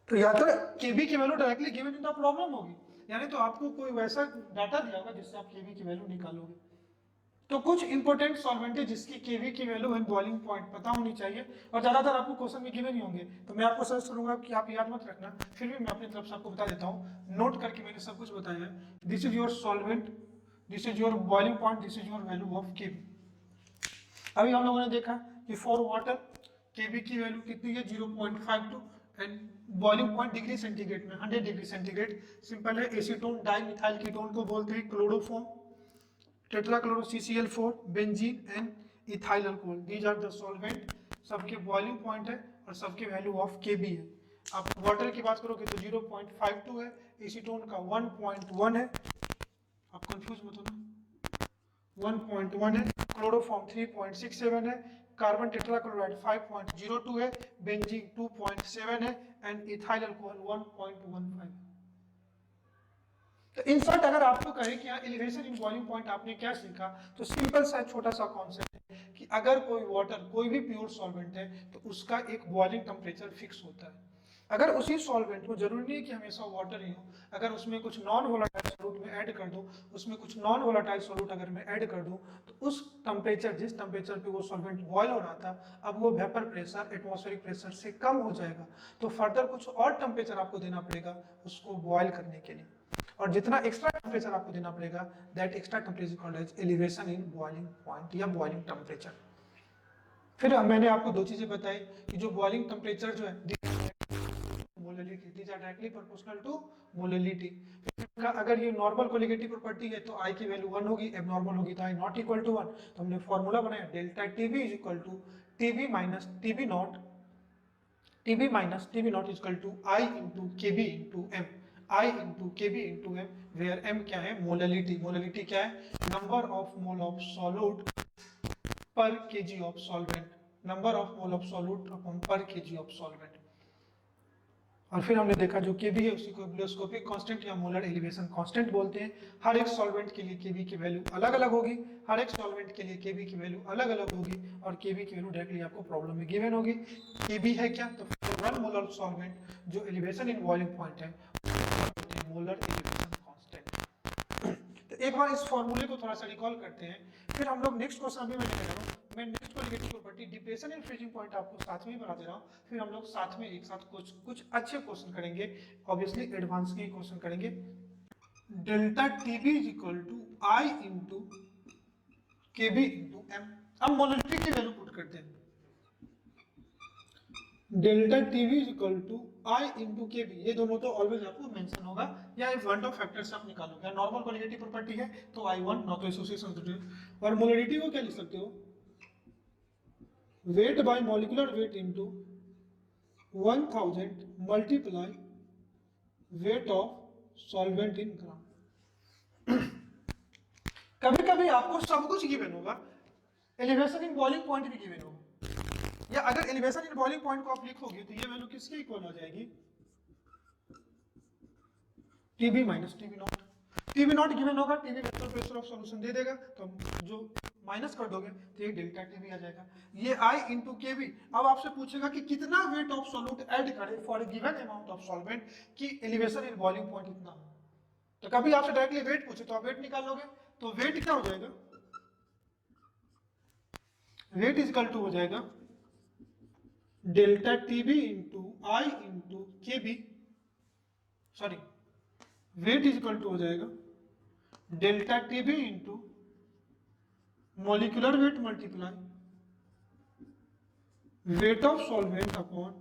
Speaker 1: तो या तो केबी की value directly given in the problem होगी, यानी तो आपको कोई वैसा डाटा दिया होगा जिससे आप केबी की वैल्यू निकालोगे। तो कुछ इंपॉर्टेंट सॉल्वेंट है जिसकी केवी की वैल्यू एंड बॉइलिंग पॉइंट पता होनी चाहिए, और ज्यादातर आपको क्वेश्चन में गिवन ही होंगे, तो मैं आपको सजेस्ट करूंगा कि आप याद मत रखना, फिर भी मैं अपनी तरफ से आपको बता देता हूँ, नोट करके मैंने सब कुछ बताया है। This is your solvent, this is your boiling point, this is your value of KV. अभी हम लोगों ने देखा कि फॉर वाटर केवी की वैल्यू कितनी है? 0.52 and boiling point degree centigrade में 100 डिग्री सेंटीग्रेड। सिंपल है, एसीटोन डाइमिथाइल कीटोन को बोलते हैं chloroform, tetrachloro CCl4, benzene and ethyl alcohol, these are the solvent. सबके बॉइलिंग पॉइंट है और सबके वैल्यू ऑफ केबी है। आप वाटर की बात करोगे तो 0.52 है, एसीटोन का 1.1 है, आप कंफ्यूज मत होना, 1.1 है, क्लोरोफॉर्म 3.67 है, कार्बन टेट्राक्लोराइड 5.02 है, बेंजीन 2.7 है एंड इथाइल अल्कोहल 1.15 है। तो इन शॉर्ट अगर आपको कहे कि यहाँ एलिवेशन इन बॉइलिंग पॉइंट आपने क्या सीखा, तो सिंपल सा छोटा सा कॉन्सेप्ट है कि अगर कोई वाटर कोई भी प्योर सॉल्वेंट है तो उसका एक बॉइलिंग टेम्परेचर फिक्स होता है। अगर उसी सॉल्वेंट को, जरूरी नहीं कि हमेशा वाटर ही हो, अगर उसमें कुछ नॉन वोलाटाइल सॉल्यूट में ऐड कर दूं, उसमें कुछ नॉन वोलाटाइल सॉल्यूट अगर मैं ऐड कर दूं, तो उस टेम्परेचर, जिस टेम्परेचर पे वो सॉल्वेंट बॉयल हो रहा था, अब वो वेपर प्रेशर एटमॉस्फेरिक प्रेशर से कम हो जाएगा, तो फर्दर कुछ और टेम्परेचर आपको देना पड़ेगा उसको बॉयल करने के लिए, और जितना एक्स्ट्रा टेम्परेचर आपको देना पड़ेगा, that extra temperature called as elevation in boiling point या बॉइलिंग टेम्परेचर। फिर मैंने आपको दो चीजें बताई कि जो बॉइलिंग टेम्परेचर जो है molality, these are directly proportional to molality. अगर ये नॉर्मल कोलिगेटिव प्रॉपर्टी है तो आई की वैल्यू 1 होगी, एबनॉर्मल होगी तो आई नॉट इक्वल टू 1। तो हमने फॉर्मूला बनाया delta TB is equal to TB minus TB not, TB minus TB not is equal to I into KB into M, I into KB into M, where M क्या है molality, molality क्या है number of mole of solute पर KG of solvent, number of mole of solute upon पर KG of solvent. और फिर हमने देखा जो केबी है उसी को एब्लियोस्कोपिक कांस्टेंट या मोलर एलिवेशन कांस्टेंट बोलते हैं। हर एक सॉल्वेंट के लिए केबी की वैल्यू अलग अलग होगी, हर एक सॉल्वेंट के लिए केबी की वैल्यू अलग अलग होगी, और केबी की वैल्यू डायरेक्टली आपको प्रॉब्लम में गिवन होगी। केबी है क्या, तो वन मोलर सॉल्वेंट जो एलिवेशन इन बॉइलिंग पॉइंट है मोलर एलिवेशन कांस्टेंट। तो एक बार इस फॉर्मूले को थोड़ा सा रिकॉल करते हैं, फिर हम लोग नेक्स्ट क्वेश्चन भी मैं next colligative property depression in freezing point आपको साथ में ही बना दे रहा हूँ। फिर हम लोग साथ में एक साथ कुछ अच्छे क्वेश्चन करेंगे, ऑब्वियसली एडवांस के क्वेश्चन करेंगे। Delta TB is equal to I into KB into M. अब मोलैलिटी की वैल्यू पुट करते हैं, delta TB is equal to I into KB, ये दोनों तो ऑलवेज आपको मेंशन होगा, या वन ऑफ फैक्टर से आप निकालोगे। नॉर्मल कोलिगेटिव प्रॉपर्टी है तो आई वन, नॉट एसोसिएशन, और मोलैलिटी को क्या लिख सकते हो weight by molecular weight into 1000 multiply weight of solvent in gram। कभी कभी आपको सब कुछ गिवन होगा, एलिवेशन इन बॉइलिंग पॉइंट भी गिवन होगा, या अगर एलिवेशन इन बॉइलिंग पॉइंट को आप लिखोगे तो ये वैल्यू किसके इक्वल हो जाएगी TB minus TB not. TB not given होगा, TB vector pressure of solution दे देगा, तो जो माइनस कर दोगे तो ये डेल्टा टीबी आ जाएगा। ये आई इंटू केबी, अब आपसे पूछेगा कि कितना वेट ऑफ सॉल्यूट ऐड करें for given amount of solvent कि एलिवेशन इन बॉइलिंग पॉइंट इतना। तो कभी आपसे डायरेक्टली वेट पूछे तो आप वेट निकाल लोगे, तो वेट क्या हो जाएगा, वेट इज इक्वल टू हो जाएगा delta TB into I into KB, sorry weight is equal to हो जाएगा delta TB into molecular weight multiply weight of solvent upon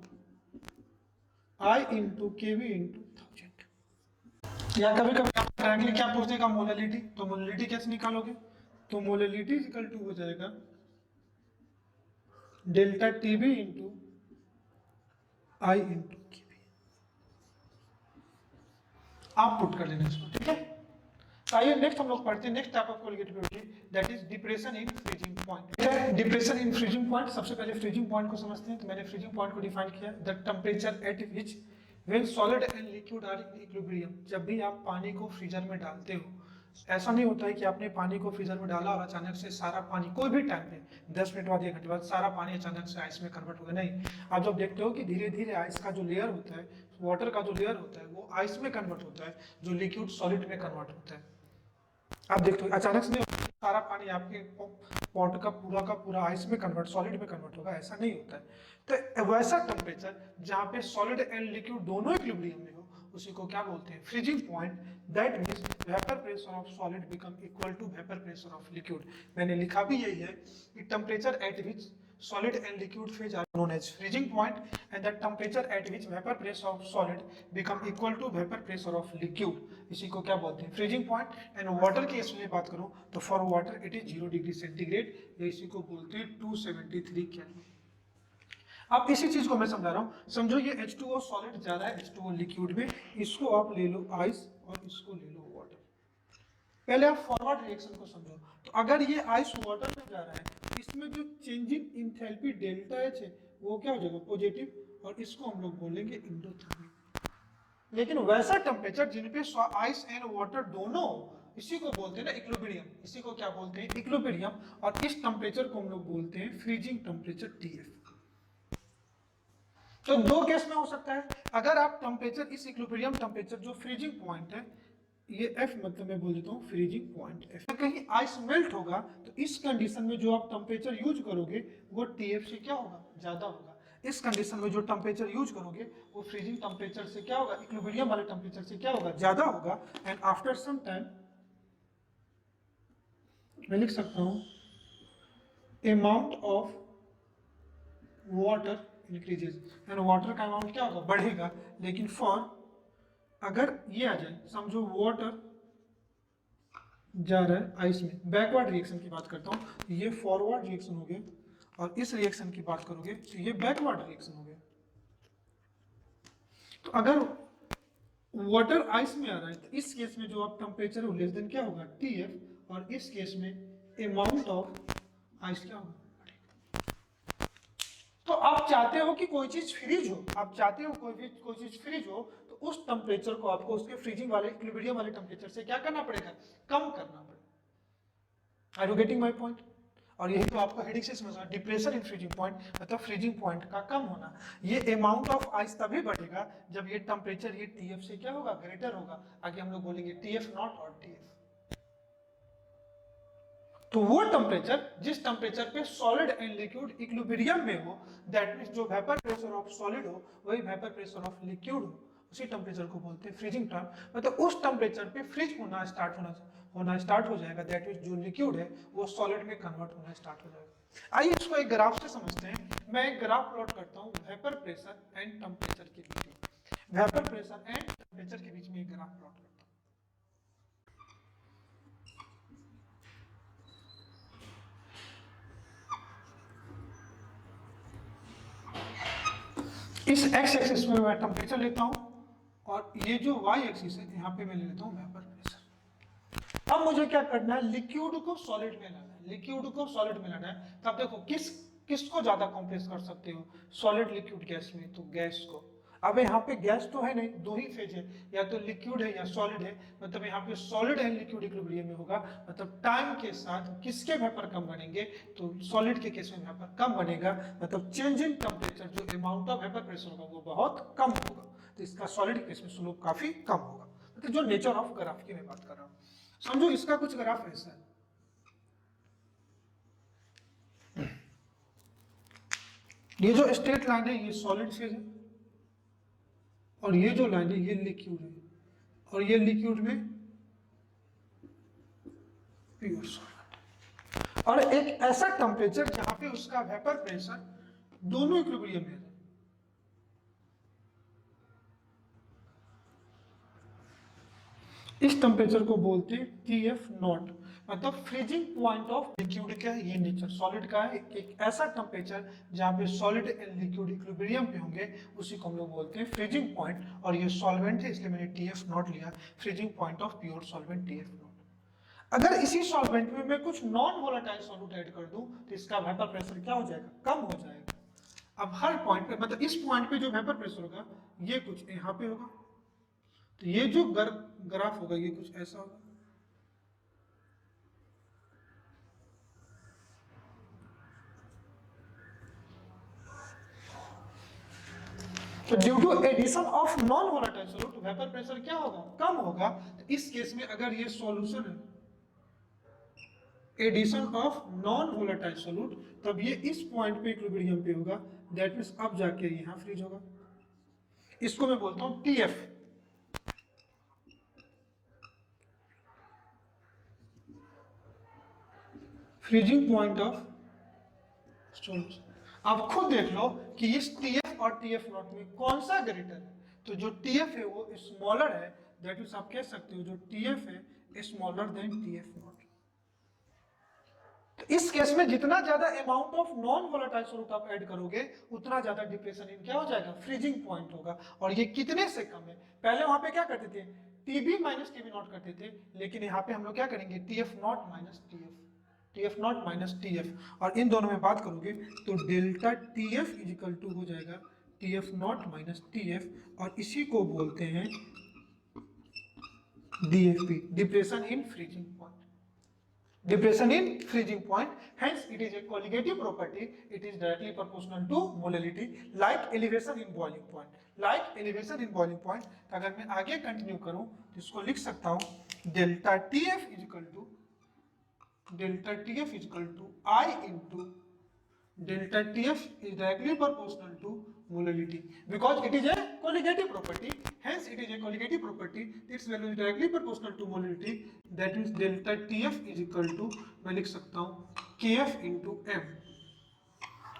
Speaker 1: I into KV into 1000। या कभी कभी आप डायरेक्टली क्या पूछ देगा मोलैलिटी, तो मोलैलिटी कैसे निकालोगे, तो मोलैलिटी इक्वल टू हो जाएगा delta TB into I into केवी। आप पुट कर लेना इसको, ठीक है। आइए नेक्स्ट हम लोग पढ़ते हैं next type of colligative property, that is depression in freezing point. Depression in freezing point, सबसे पहले फ्रीजिंग पॉइंट को समझते हैं। तो मैंने फ्रीजिंग पॉइंट को डिफाइन किया, the temperature at which when solid and liquid are in equilibrium. जब भी आप पानी को फ्रीजर में डालते हो, ऐसा नहीं होता है कि आपने पानी को फ्रीजर में डाला और अचानक से सारा पानी कोई भी टाइम पे 10 मिनट बाद 1 घंटे बाद सारा पानी अचानक से आइस में कन्वर्ट हो गया, नहीं। आप जब देखते हो कि धीरे धीरे आइस का जो लेयर होता है, वाटर का जो लेयर होता है वो आइस में कन्वर्ट होता है, जो लिक्विड सॉलिड में कन्वर्ट होता है। आप देखते हो अचानक से सारा पानी आपके पॉट का पूरा आइस में कन्वर्ट, सॉलिड में कन्वर्ट होगा, ऐसा नहीं होता है। तो वैसा टेम्परेचर जहाँ पे सॉलिड एंड लिक्विड दोनों इक्विलिब्रियम में हो, उसी को क्या बोलते हैं freezing point. That means vapour pressure of solid become equal to vapour pressure of liquid. मैंने लिखा भी यही है कि temperature at which solid and liquid phase are known as freezing point, and the temperature at which vapor pressure of solid become equal to vapor pressure of liquid, इसी को क्या बोलते हैं freezing point। and water की इसमें बात करूं तो for water it is 0 degree centigrade, या इसी को बोलते हैं 273 केल्विन। अब इसी चीज को मैं समझा रहा हूं, समझो ये H2O सॉलिड ज्यादा है H2O लिक्विड में, इसको आप ले लो आइस और इसको ले लो वाटर। पहले आप फॉरवर्ड रिएक्शन को समझो, तो अगर ये आइस वाटर में जा रहा है, इसमें जो चेंजिंग इंथैल्पी डेल्टा एच है वो क्या हो जाएगा पॉजिटिव, और इसको हम लोग बोलेंगे एंडोथर्मिक। लेकिन वैसा टेम्परेचर जिन पे आइस एंड वाटर दोनों, इसी को बोलते हैं ना इक्विलिब्रियम, इसी को क्या बोलते हैं इक्विलिब्रियम, और इस टेम्परेचर को हम लोग बोलते हैं फ्रीजिंग टेम्परेचर TF। तो दो केस में हो सकता है, अगर आप टेम्परेचर इस इक्विलिब्रियम टेम्परेचर जो फ्रीजिंग पॉइंट है, ये F मतलब मैं बोल देता हूँ फ्रीजिंग पॉइंट F, कहीं आइस मेल्ट होगा तो इस कंडीशन में जो आप टेम्परेचर यूज करोगे वो TF से क्या होगा ज्यादा होगा। इस कंडीशन में जो टेम्परेचर यूज करोगे वो फ्रीजिंग टेम्परेचर से क्या होगा इक्विलिब्रियम वाले टेम्परेचर से क्या होगा ज्यादा होगा। एंड आफ्टर सम टाइम मैं लिख सकता हूँ अमाउंट ऑफ वाटर इंक्रीजेज, यानी वाटर का अमाउंट क्या होगा, बढ़ेगा। लेकिन फॉर अगर ये आ जाए, समझो वाटर जा रहा है आइस में, बैकवर्ड रिएक्शन की बात करता हूँ, ये फॉरवर्ड रिएक्शन हो गया, और इस रिएक्शन की बात करोगे तो ये बैकवर्ड रिएक्शन हो गया। तो अगर वाटर आइस में आ रहा है तो इस केस में जो आप टेम्परेचर हो लेस देन क्या होगा, TF, और इस केस में अमाउंट ऑफ आइस क्या होगा। तो आप चाहते हो कि कोई चीज फ्रीज हो, आप चाहते हो कोई चीज फ्रीज हो, तो उस टेम्परेचर को आपको उसके फ्रीजिंग वाले इक्विलिब्रियम वाले टेम्परेचर से क्या करना पड़ेगा, कम करना पड़ेगा। Are you getting my point? और यही तो आपको हेडिंग से समझना, डिप्रेशन इन फ्रीजिंग पॉइंट, मतलब फ्रीजिंग पॉइंट का कम होना। ये अमाउंट ऑफ आइस तभी बढ़ेगा जब ये टेम्परेचर ये TF से क्या होगा, ग्रेटर होगा। आगे हम लोग बोलेंगे TF नॉट और TF। तो वो टेम्परेचर जिस टेम्परेचर पे सॉलिड एंड लिक्विड इक्विलिब्रियम में हो, दैट मींस जो वेपर प्रेशर ऑफ सॉलिड हो वही वेपर प्रेशर ऑफ लिक्विड हो, उसी टेम्परेचर को बोलते हैं फ्रीजिंग टाइम। मतलब उस टेम्परेचर पे फ्रीज होना स्टार्ट हो जाएगा, दैट मींस जो लिक्विड है वो सॉलिड में कन्वर्ट होना स्टार्ट हो जाएगा। आइए इसको एक ग्राफ से समझते हैं। मैं एक ग्राफ प्लॉट करता हूँ वेपर प्रेशर एंड टेम्परेचर के बीच में, वेपर प्रेशर एंड टेम्परेचर के बीच में एक ग्राफ प्लॉट करता हूँ। इस x एक्सिस में मैं टेम्परेचर लेता हूं, और ये जो y एक्सिस है यहाँ पे मैं ले लेता हूँ वेपर प्रेशर। अब मुझे क्या करना है, लिक्विड को सॉलिड में लाना है, लिक्विड को सॉलिड में लाना है। तब देखो किसको ज्यादा कंप्रेस कर सकते हो, सॉलिड लिक्विड गैस में, तो गैस को। अब यहाँ पे गैस तो है नहीं, दो ही फेज है, या तो लिक्विड है या सॉलिड है, मतलब यहाँ पे सॉलिड एंड लिक्विड इक्विलिब्रियम में होगा। मतलब टाइम के साथ किसके वेपर कम बनेंगे, तो सॉलिड के केस में वेपर कम बनेगा, मतलब चेंज इन टेम्परेचर, जो अमाउंट ऑफ वेपर प्रेशर होगा वो बहुत कम होगा। तो इसका सॉलिड केस में स्लोप काफी कम होगा। मतलब जो नेचर ऑफ ग्राफ की मैं बात कर रहा हूँ, समझो इसका कुछ ग्राफ ऐसा है। ये जो स्ट्रेट लाइन है ये सॉलिड फेज है, और ये जो लाइन है ये लिक्विड है, और ये लिक्विड में प्योर सॉलिड। और एक ऐसा टेम्परेचर जहां पे उसका वेपर प्रेशर दोनों इक्विलिब्रियम में है। इस टेम्परेचर को बोलते हैं TF नॉट, मतलब फ्रीजिंग पॉइंट ऑफ लिक्विड का ये नेचर, सॉलिड का है एक ऐसा टेम्परेचर जहां पे सॉलिड एंड लिक्विड इक्विलिब्रियम पे होंगे, उसी को हम लोग बोलते हैं फ्रीजिंग पॉइंट। और ये सॉल्वेंट है इसलिए मैंने TF नॉट लिया, freezing point of pure solvent TF not. अगर इसी सॉल्वेंट में मैं कुछ नॉन वोलेटाइल सॉल्यूट ऐड कर दूं तो इसका वेपर प्रेशर क्या हो जाएगा, कम हो जाएगा। अब हर पॉइंट पे, मतलब इस पॉइंट पे जो वेपर प्रेशर होगा ये कुछ यहाँ पे होगा, तो ये जो ग्राफ होगा ये कुछ ऐसा होगा। तो due to addition of non volatile solute vapour pressure क्या होगा, कम होगा। तो इस केस में अगर ये सॉल्यूशन है, addition of non volatile solute, तब ये इस पॉइंट पे इक्विलिब्रियम पे होगा, दैट मींस अब जाके यहां फ्रीज होगा। इसको मैं बोलता हूं TF, freezing point of solution. आप खुद देख लो कि इस TF और TF नॉट में कौन सा ग्रेटर है। तो जो TF है वो स्मॉलर है, दैट मींस आप कह सकते हो जो TF है स्मॉलर देन TF नॉट। तो इस केस में जितना ज्यादा amount of non volatile solute आप ऐड करोगे उतना ज्यादा डिप्रेशन इन क्या हो जाएगा, फ्रीजिंग पॉइंट होगा। और ये कितने से कम है, पहले वहां पे क्या करते थे, TB माइनस TB नॉट करते थे, लेकिन यहाँ पे हम लोग क्या करेंगे TF not minus TF, TF not minus TF। और इन दोनों में बात करोगे तो डेल्टा TF इजिकल टू हो जाएगा TF नॉट माइनस TF, और इसी को बोलते हैं DFP, depression in freezing point, depression in freezing point. Hence it is a colligative property, it is directly proportional to molality, like elevation in boiling point, like elevation in boiling point। अगर मैं आगे continue करूं तो इसको लिख सकता हूं delta TF is equal to I into delta TF is directly proportional to molality, because it is a colligative property, hence it is a colligative property, its value is directly proportional to molality, that means delta TF is equal to मैं लिख सकता हूँ KF into M।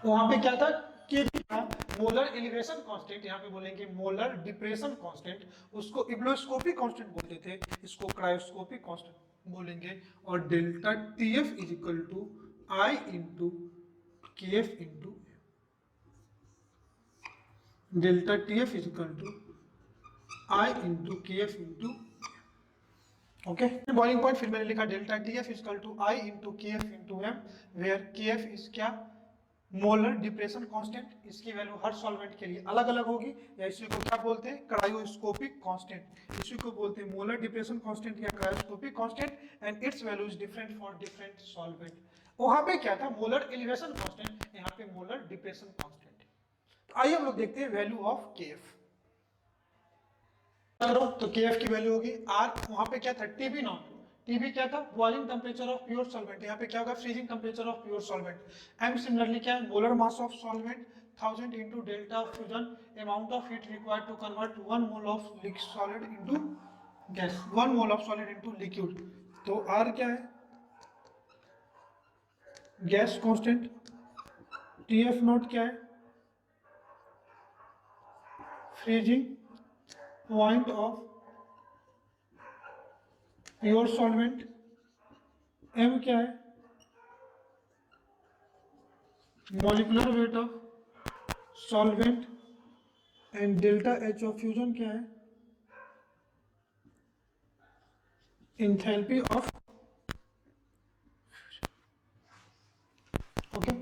Speaker 1: वहां पे क्या था, के B का मोलर एलिवेशन कांस्टेंट, यहाँ पे बोलेंगे मोलर डिप्रेशन कांस्टेंट, उसको इब्लोस्कोपिक कांस्टेंट बोलते थे, इसको क्रायोस्कोपिक कांस्टेंट बोलेंगे। और delta TF is equal to I into K F into delta TF is equal to I into K F into okay. Boiling point फिर मैंने लिखा delta TF is equal to I into K F into M, where K F is क्या, molar depression constant. इसकी value हर solvent के लिए अलग अलग होगी, या इसी को क्या बोलते हैं, क्रायोस्कोपिक कांस्टेंट। इसी को बोलते हैं मोलर डिप्रेशन कांस्टेंट या cryoscopic constant, and it's value is different for different solvent. वहां पे क्या था, मोलर एलिवेशन कांस्टेंट, यहाँ पे मोलर डिप्रेशन कांस्टेंट। तो आइए हम लोग देखते हैं वैल्यू ऑफ के एफ। तो के एफ की वैल्यू होगी आर, वहां पे क्या था, टीबी नॉट। टीबी क्या था, boiling temperature of pure solvent, यहाँ पे क्या होगा, freezing temperature of pure solvent. M similarly क्या है, molar mass of solvent 1000 into delta of fusion, amount of heat required to convert 1 mole of solid into gas, 1 mole of solid into liquid. तो R क्या है, gas constant. TF naught क्या है, freezing point of pure solvent. M क्या है, molecular weight of solvent, and delta H of fusion क्या है, enthalpy of okay.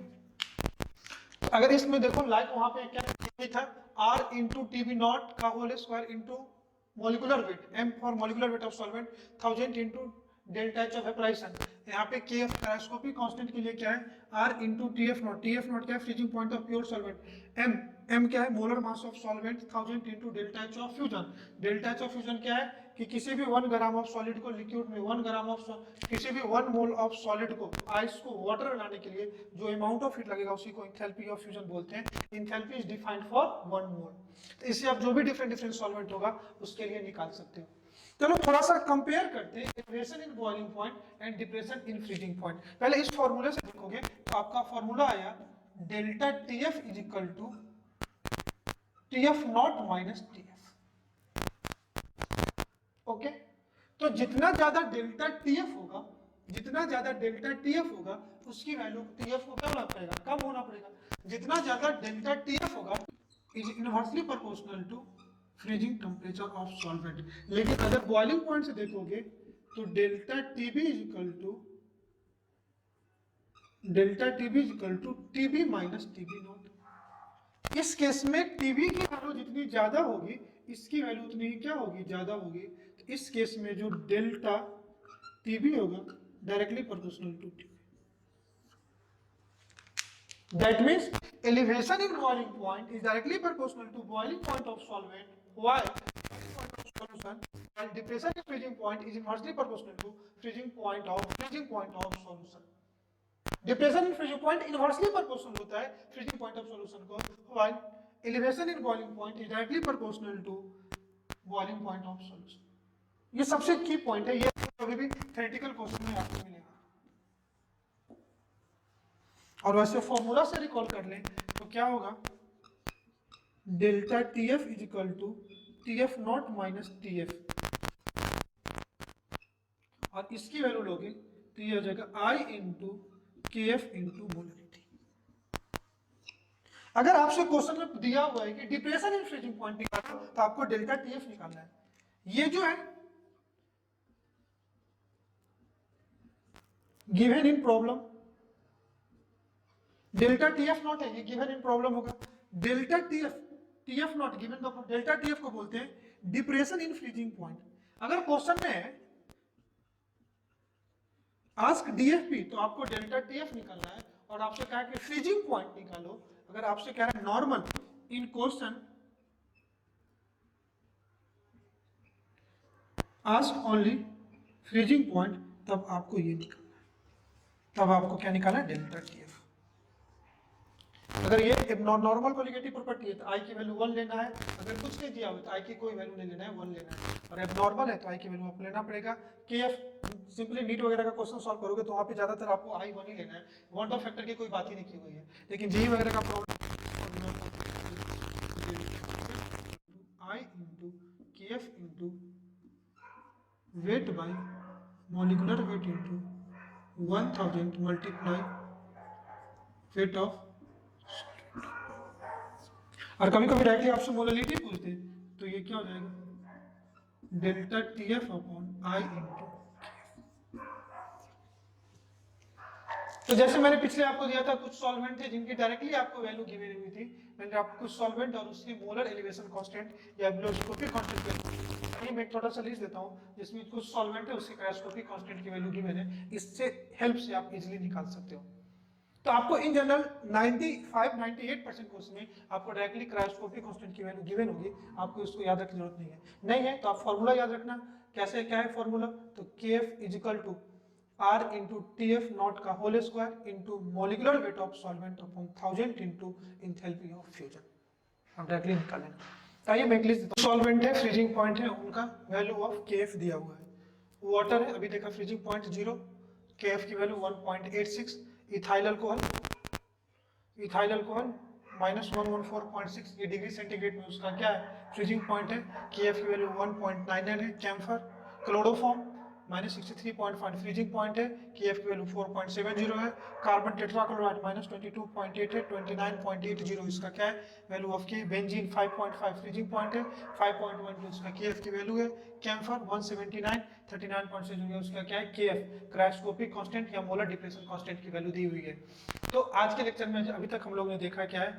Speaker 1: अगर इसमें देखो लाइक वहां पे क्या था, आर इंटू टीबी नॉट का whole square into molecular weight, M for molecular weight of solvent 1000 into delta H of vaporization. यहाँ पे के एफ क्रायोस्कोपिक कांस्टेंट के लिए क्या है, R into T F naught क्या है, freezing point of pure solvent. M क्या है, molar mass of solvent 1000 into delta H of fusion. Delta H of fusion क्या है कि किसी भी 1 ग्राम ऑफ सॉलिड को लिक्विड में 1 ग्राम ऑफ किसी भी 1 मोल ऑफ सॉलिड को आइस को वाटर बनाने के लिए जो अमाउंट ऑफ हीट लगेगा उसी को एंथैल्पी ऑफ फ्यूजन बोलते हैं। एंथैल्पी इज डिफाइंड फॉर 1 मोल। तो इससे आप जो भी डिफरेंट सॉल्वेंट होगा उसके लिए निकाल सकते हो। चलो थोड़ा सा कंपेयर करते हैं depression in boiling point and depression in freezing point. पहले इस फॉर्मूले से देखोगे तो आपका फॉर्मूला आया delta TF is equal to TF not minus TF. Okay, तो जितना ज्यादा डेल्टा टीएफ होगा, जितना ज्यादा डेल्टा टीएफ होगा उसकी वैल्यू टीएफ को क्या होना पड़ेगा, कम होना पड़ेगा। जितना ज्यादा डेल्टा टीएफ होगा is inversely proportional to freezing temperature of solvent. लेकिन अगर बॉइलिंग पॉइंट से देखोगे तो delta TB is equal to TB minus TB naught. इस केस में टीबी की वैल्यू जितनी ज्यादा होगी इसकी वैल्यू उतनी क्या होगी, ज्यादा होगी। तो इस केस में जो डेल्टा टीबी होगा directly proportional to TB. That means elevation in boiling point is directly proportional to boiling point of solvent, while boiling point of solution, and depression in freezing point is inversely proportional to freezing point of solution. Depression in freezing point inversely proportional होता है freezing point of solution को, while elevation in boiling point is directly proportional to boiling point of solution. ये सबसे की point है, ये कभी भी थ्योरेटिकल क्वेश्चन में आपको मिलेगा। और वैसे फॉर्मूला से रिकॉल कर लें तो क्या होगा, delta TF is equal to TF not minus TF, और इसकी वैल्यू लोगे तो ये हो जाएगा I into K F into molarity. अगर आपसे क्वेश्चन में दिया हुआ है कि डिप्रेशन इन फ्रीजिंग पॉइंट निकालना तो आपको डेल्टा टीएफ निकालना है। ये जो है given in problem, delta TF not है, ये गिवन इन प्रॉब्लम होगा। Delta TF not given the delta TF को बोलते हैं डिप्रेशन इन फ्रीजिंग पॉइंट। अगर क्वेश्चन में है आस्क डीएफपी तो आपको डेल्टा टीएफ निकालना है, और आपसे कहा कि फ्रीजिंग पॉइंट निकालो। अगर आपसे कह रहा है नॉर्मल इन question ask only freezing point, तब आपको ये निकालना है, तब आपको क्या निकालना है, डेल्टा टीएफ। अगर ये नॉर्मल को नेगेटिव प्रॉपर्टी है तो आई की वैल्यू 1 लेना है, अगर कुछ नहीं दिया हुआ तो आई की कोई वैल्यू नहीं लेना है, 1 लेना है। और अब नॉर्मल है तो आई की वैल्यू आपको लेना पड़ेगा। केएफ सिंपली नीट वगैरह का क्वेश्चन सॉल्व करोगे तो वहाँ पे ज्यादातर आपको आई 1 ही लेना है, वांट ऑफ फैक्टर की कोई बात ही नहीं की हुई है। लेकिन जेई वगैरह का problem TF into weight by molecular weight into 1000 multiply weight of, और कभी कभी डायरेक्टली आपसे मोलरिटी पूछते हैं तो ये क्या हो जाएगा delta TF upon I into. तो जैसे मैंने पिछले आपको दिया था कुछ सॉल्वेंट थे जिनकी डायरेक्टली आपको वैल्यू गिवन हुई थी, मैंने आपको कुछ सॉल्वेंट और उसकी मोलर एलिवेशन कांस्टेंट या एब्लोस्कोपिक कांस्टेंट मैं थोड़ा सा लिस्ट देता हूँ जिसमें कुछ सॉल्वेंट है उसकी क्रायोस्कोपिक कांस्टेंट की वैल्यू गिवन है, इससे हेल्प से आप इजीली निकाल सकते हो। तो आपको इन जनरल 95-98% क्वेश्चन में आपको डायरेक्टली क्रायोस्कोपिक कांस्टेंट की वैल्यू गिवन होगी, आपको इसको याद रखने की जरूरत नहीं है तो आप फॉर्मूला याद रखना। कैसे क्या है फॉर्मूला, तो KF is equal to R into TF not का whole square into molecular weight of solvent upon 1000 into enthalpy of fusion, हम डायरेक्टली निकालेंगे। आइए मैं लिस्ट देता हूं। सॉल्वेंट है, फ्रीजिंग पॉइंट है, उनका वैल्यू ऑफ KF दिया हुआ है। वाटर है, अभी देखा फ्रीजिंग पॉइंट 0, KF की वैल्यू 1.86, इथाइल अल्कोहल -114.6, ये डिग्री सेंटीग्रेड में उसका क्या है फ्रीजिंग पॉइंट है, KF की वैल्यू 1.99 है। कैम्फर क्लोरोफॉर्म -63.5 फ्रीजिंग पॉइंट है, KF की वैल्यू 4.70 है। कार्बन टेट्राक्लोराइड -22.8 है, 29.80 इसका क्या है वैल्यू ऑफ के। बेंजीन 5.5 फ्रीजिंग पॉइंट है, 5.12 इसका KF की वैल्यू है। कैम्फर 179 39.6 उसका क्या है KF, क्रायोस्कोपिक कांस्टेंट या मोलर डिप्रेशन कांस्टेंट की वैल्यू दी हुई है। तो आज के लेक्चर में अभी तक हम लोग ने देखा क्या है,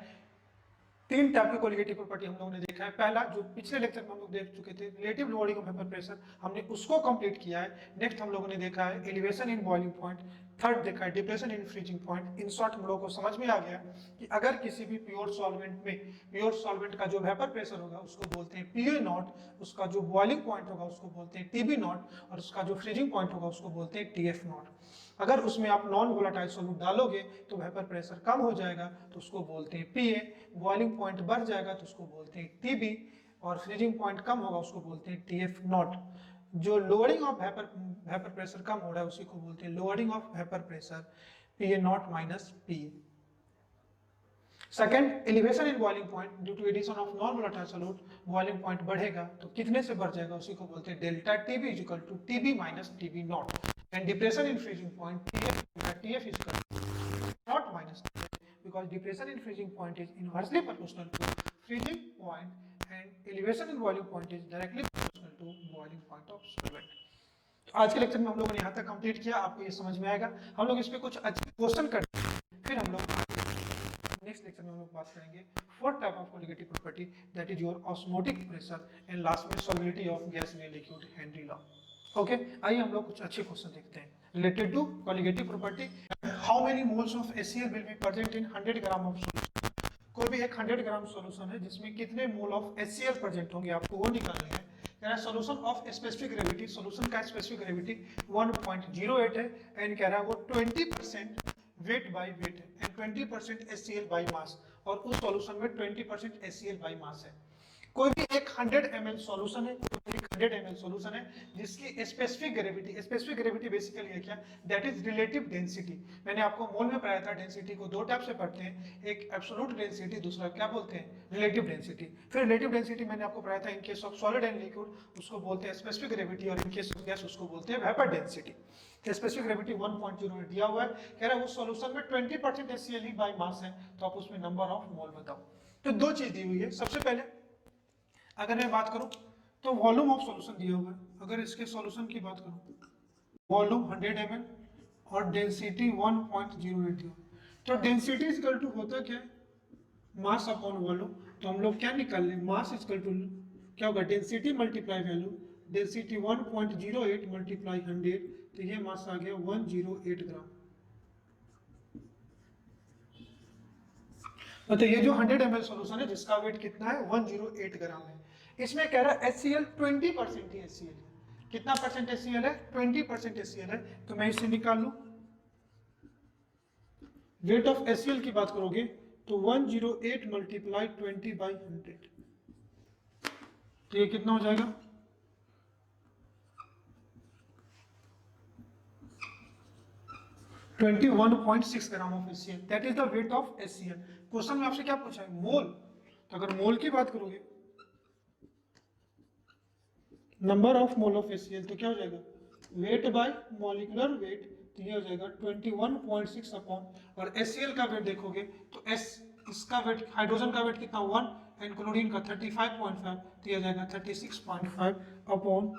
Speaker 1: तीन टाइप की कोलिगेटिव प्रॉपर्टी हम लोगों ने देखा है। पहला जो पिछले लेक्चर में हम लोग देख चुके थे relative lowering of vapour pressure, हमने उसको कंप्लीट किया है। नेक्स्ट हम लोगों ने देखा है elevation in boiling point, third देखा है depression in freezing point. In short हम लोगों को समझ में आ गया कि अगर किसी भी प्योर सॉल्वेंट में प्योर सॉल्वेंट का जो वेपर प्रेशर होगा उसको बोलते हैं PA नॉट, उसका जो बॉइलिंग पॉइंट होगा उसको बोलते हैं TB नॉट, और उसका जो फ्रीजिंग पॉइंट होगा उसको बोलते हैं TF नॉट। अगर उसमें आप नॉन वोलेटाइल सॉल्यूट डालोगे तो वेपर प्रेशर कम हो जाएगा तो उसको बोलते हैं PA, बॉइलिंग पॉइंट बढ़ जाएगा तो उसको बोलते हैं TB, और फ्रीजिंग पॉइंट कम होगा उसको बोलते हैं TF नॉट। जो लोअरिंग ऑफ वेपर प्रेशर कम हो रहा है उसी को बोलते हैं lowering of vapour pressure, PA naught minus PA। Second elevation in boiling point, due to addition of non volatile solute boiling point बढ़ेगा तो कितने से बढ़ जाएगा उसी को बोलते हैं delta TB equal to TB minus TB naught. And depression in freezing point TF is equal to not minus because depression in freezing point is inversely proportional to freezing point and elevation in boiling point is directly proportional to boiling point of solvent। तो आज के lecture में हम लोगों ने यहाँ तक complete किया, आपको ये समझ में आएगा। हम लोग इस पे कुछ अच्छे क्वेश्चन करते हैं, फिर हम लोग नेक्स्ट लेक्चर में हम लोग बात करेंगे fourth type of colligative property that is your osmotic pressure and last में solubility of gas in liquid, Henry law. Okay, आइए हम लोग कुछ अच्छे क्वेश्चन देखते हैं related to colligative property। how many moles of HCl will be present in 100 gram of solution। कोई भी एक 100 ग्राम सॉल्यूशन है जिसमें कितने मोल ऑफ HCl प्रेजेंट होंगे आपको वो निकालना है। कह रहा है solution of specific gravity, solution का स्पेसिफिक ग्रेविटी 1.08 है एंड कह रहा है वो 20% वेट बाय वेट है एंड 20% HCl बाय मास, और उस सॉल्यूशन में 20% HCl बाय मास है। कोई भी एक 100 ml सॉल्यूशन है, 100 ml सॉल्यूशन है जिसकी स्पेसिफिक ग्रेविटी बेसिकली है क्या, दैट इज रिलेटिव डेंसिटी। मैंने आपको मोल में पढ़ाया था डेंसिटी को दो टाइप से पढ़ते हैं, एक एब्सोल्यूट डेंसिटी, दूसरा क्या बोलते हैं रिलेटिव डेंसिटी। फिर रिलेटिव डेंसिटी मैंने आपको पढ़ाया था in case of solid and liquid उसको बोलते हैं स्पेसिफिक ग्रेविटी, और इन केस ऑफ गैस उसको बोलते हैं वेपर डेंसिटी। स्पेसिफिक ग्रेविटी 1.0 दिया हुआ है, कह रहा है उस सॉल्यूशन में 20% HCl ही बाय मास है, तो आप उसमें नंबर ऑफ मोल बताओ। तो दो चीज दी हुई है, सबसे पहले अगर मैं बात करूं तो वॉल्यूम ऑफ सॉल्यूशन दिया हुआ है। अगर इसके सॉल्यूशन की बात करूं वॉल्यूम 100 ml और डेंसिटी 1.08 दिया, तो डेंसिटी इक्वल टू होता क्या है मास अपॉन वॉल्यूम। तो हम लोग क्या निकाल लें, मास इक्वल टू क्या होगा density multiply value, density 1.08 multiply 100, तो ये मास आ गया 108 ग्राम। तो ये जो 100 ml सॉल्यूशन है जिसका वेट कितना है 108 ग्राम है, इसमें कह रहा है HCl 20% ही HCl है। कितना परसेंट HCl है 20% HCl है, तो मैं इसे निकाल लूं। वेट ऑफ HCl की बात करोगे तो 108 मल्टीप्लाई 20/100, तो ये कितना हो जाएगा 21.6 gram of HCl, that is the weight of HCl। Question में आपसे क्या पूछा है मोल, तो अगर मोल की बात करोगे number of mole of HCl, तो क्या हो जाएगा वेट बाय मॉलिक्यूलर वेट, तो ये हो जाएगा 21.6 अपॉन, और HCl का वेट देखोगे तो इसका वेट, हाइड्रोजन का वेट कितना 1 एंड क्लोरीन का 35.5, तो ये हो जाएगा 36.5 अपॉन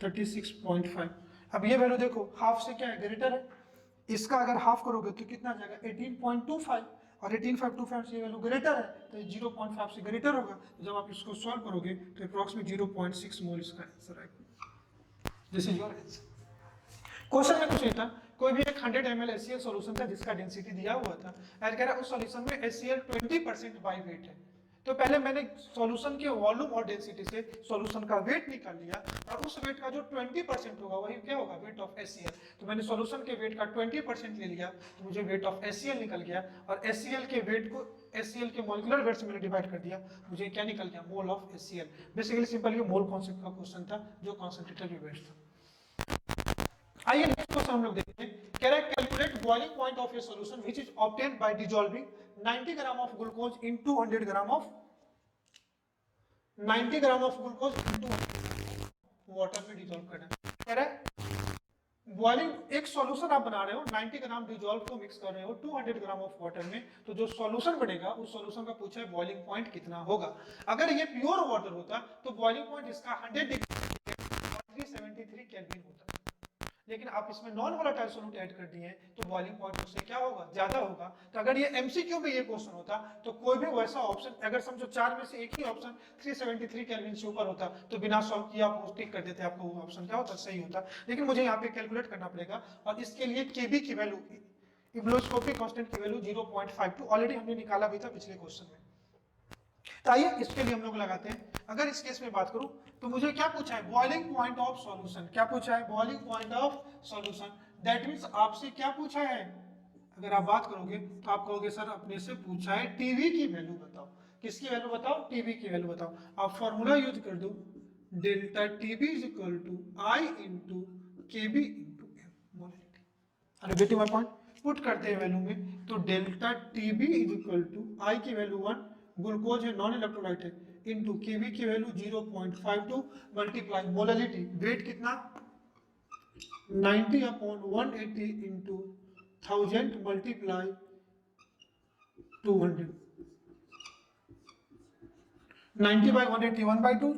Speaker 1: 36.5। अब ये वैल्यू देखो हाफ से क्या है ग्रेटर है, इसका अगर हाफ करोगे तो कितना आ जाएगा 18.25, और 18.25 से वैल्यू ग्रेटर है तो 0.5 से ग्रेटर होगा, तो जब आप इसको सॉल्व करोगे तो अप्रॉक्सीमेट 0.6 मोल इसका आंसर आएगा। This is your answer. Question में कुछ नहीं था, कोई भी एक 100 ml HCl सॉल्यूशन था जिसका डेंसिटी दिया हुआ था, और कह रहा है उस सॉल्यूशन में HCl 20% बाई वेट है। तो पहले मैंने सॉल्यूशन के वॉल्यूम और डेंसिटी से सॉल्यूशन का वेट निकाल लिया, और उस वेट का जो 20% होगा वही क्या होगा वेट ऑफ HCl। तो मैंने सॉल्यूशन के वेट का 20% ले लिया, तो मुझे वेट ऑफ HCl निकल गया, और HCl के वेट को HCl के मॉलिक्यूलर वेट से मैंने डिवाइड कर दिया, मुझे क्या निकल गया mole of HCl। Basically simple ये मोल कॉन्सेप्ट का क्वेश्चन था जो कॉन्सेंट्रेटेड वेट था। आइए नेक्स्ट क्वेश्चन हम लोग देखते हैं, कह रहा है calculate boiling point of A solution which is obtained by dissolving 90 gram of glucose in 200 gram of 90 gram of glucose into water में डिसॉल्व करना। कह रहा है बॉइलिंग एक सॉल्यूशन आप बना रहे हो, 90 ग्राम डिसॉल्व को मिक्स कर रहे हो 200 ग्राम ऑफ वाटर में, तो जो सॉल्यूशन बनेगा उस सॉल्यूशन का पूछा है बॉइलिंग पॉइंट कितना होगा। अगर ये प्योर वाटर होता तो बॉइलिंग पॉइंट इसका 100 डिग्री और 373 केल्विन होता, लेकिन आप इसमें नॉन वोलेटाइल सॉल्यूट ऐड कर दिए तो बॉइलिंग पॉइंट उससे क्या होगा ज्यादा होगा। तो अगर ये एमसीक्यू में ये क्वेश्चन होता तो कोई भी वैसा ऑप्शन, अगर समझो चार में से एक ही ऑप्शन 373 केल्विन से ऊपर होता तो बिना सॉल्व किए आप टिक कर देते, आपको वो ऑप्शन क्या होता सही होता। लेकिन मुझे यहाँ पे कैलकुलेट करना पड़ेगा, और इसके लिए केबी की वैल्यू, इब्लोस्कोपिक कांस्टेंट की वैल्यू 0.52 ऑलरेडी हमने निकाला भी था पिछले क्वेश्चन में। तो आइए इसके लिए हम लोग लगाते हैं। अगर इस केस में बात करूं तो मुझे क्या पूछा है बॉइलिंग पॉइंट ऑफ सॉल्यूशन, क्या पूछा है boiling point of solution, that means आपसे क्या पूछा है। अगर आप बात करोगे तो आप कहोगे सर अपने से पूछा है टीवी की वैल्यू बताओ, किसकी वैल्यू बताओ टीवी की वैल्यू बताओ। आप फॉर्मूला यूज कर दो delta TB is equal to I into KB into M molarity. Are getting my point, put करते हैं वैल्यू में, तो delta TB is equal to I की वैल्यू 1, ग्लूकोज है नॉन इलेक्ट्रोलाइट है, इनटू केबी की वैल्यू 0.52 मल्टीप्लाई मोलैलिटी वेट कितना 90 upon 180 into 1000 multiply 200, 90 by 180 1 by 2,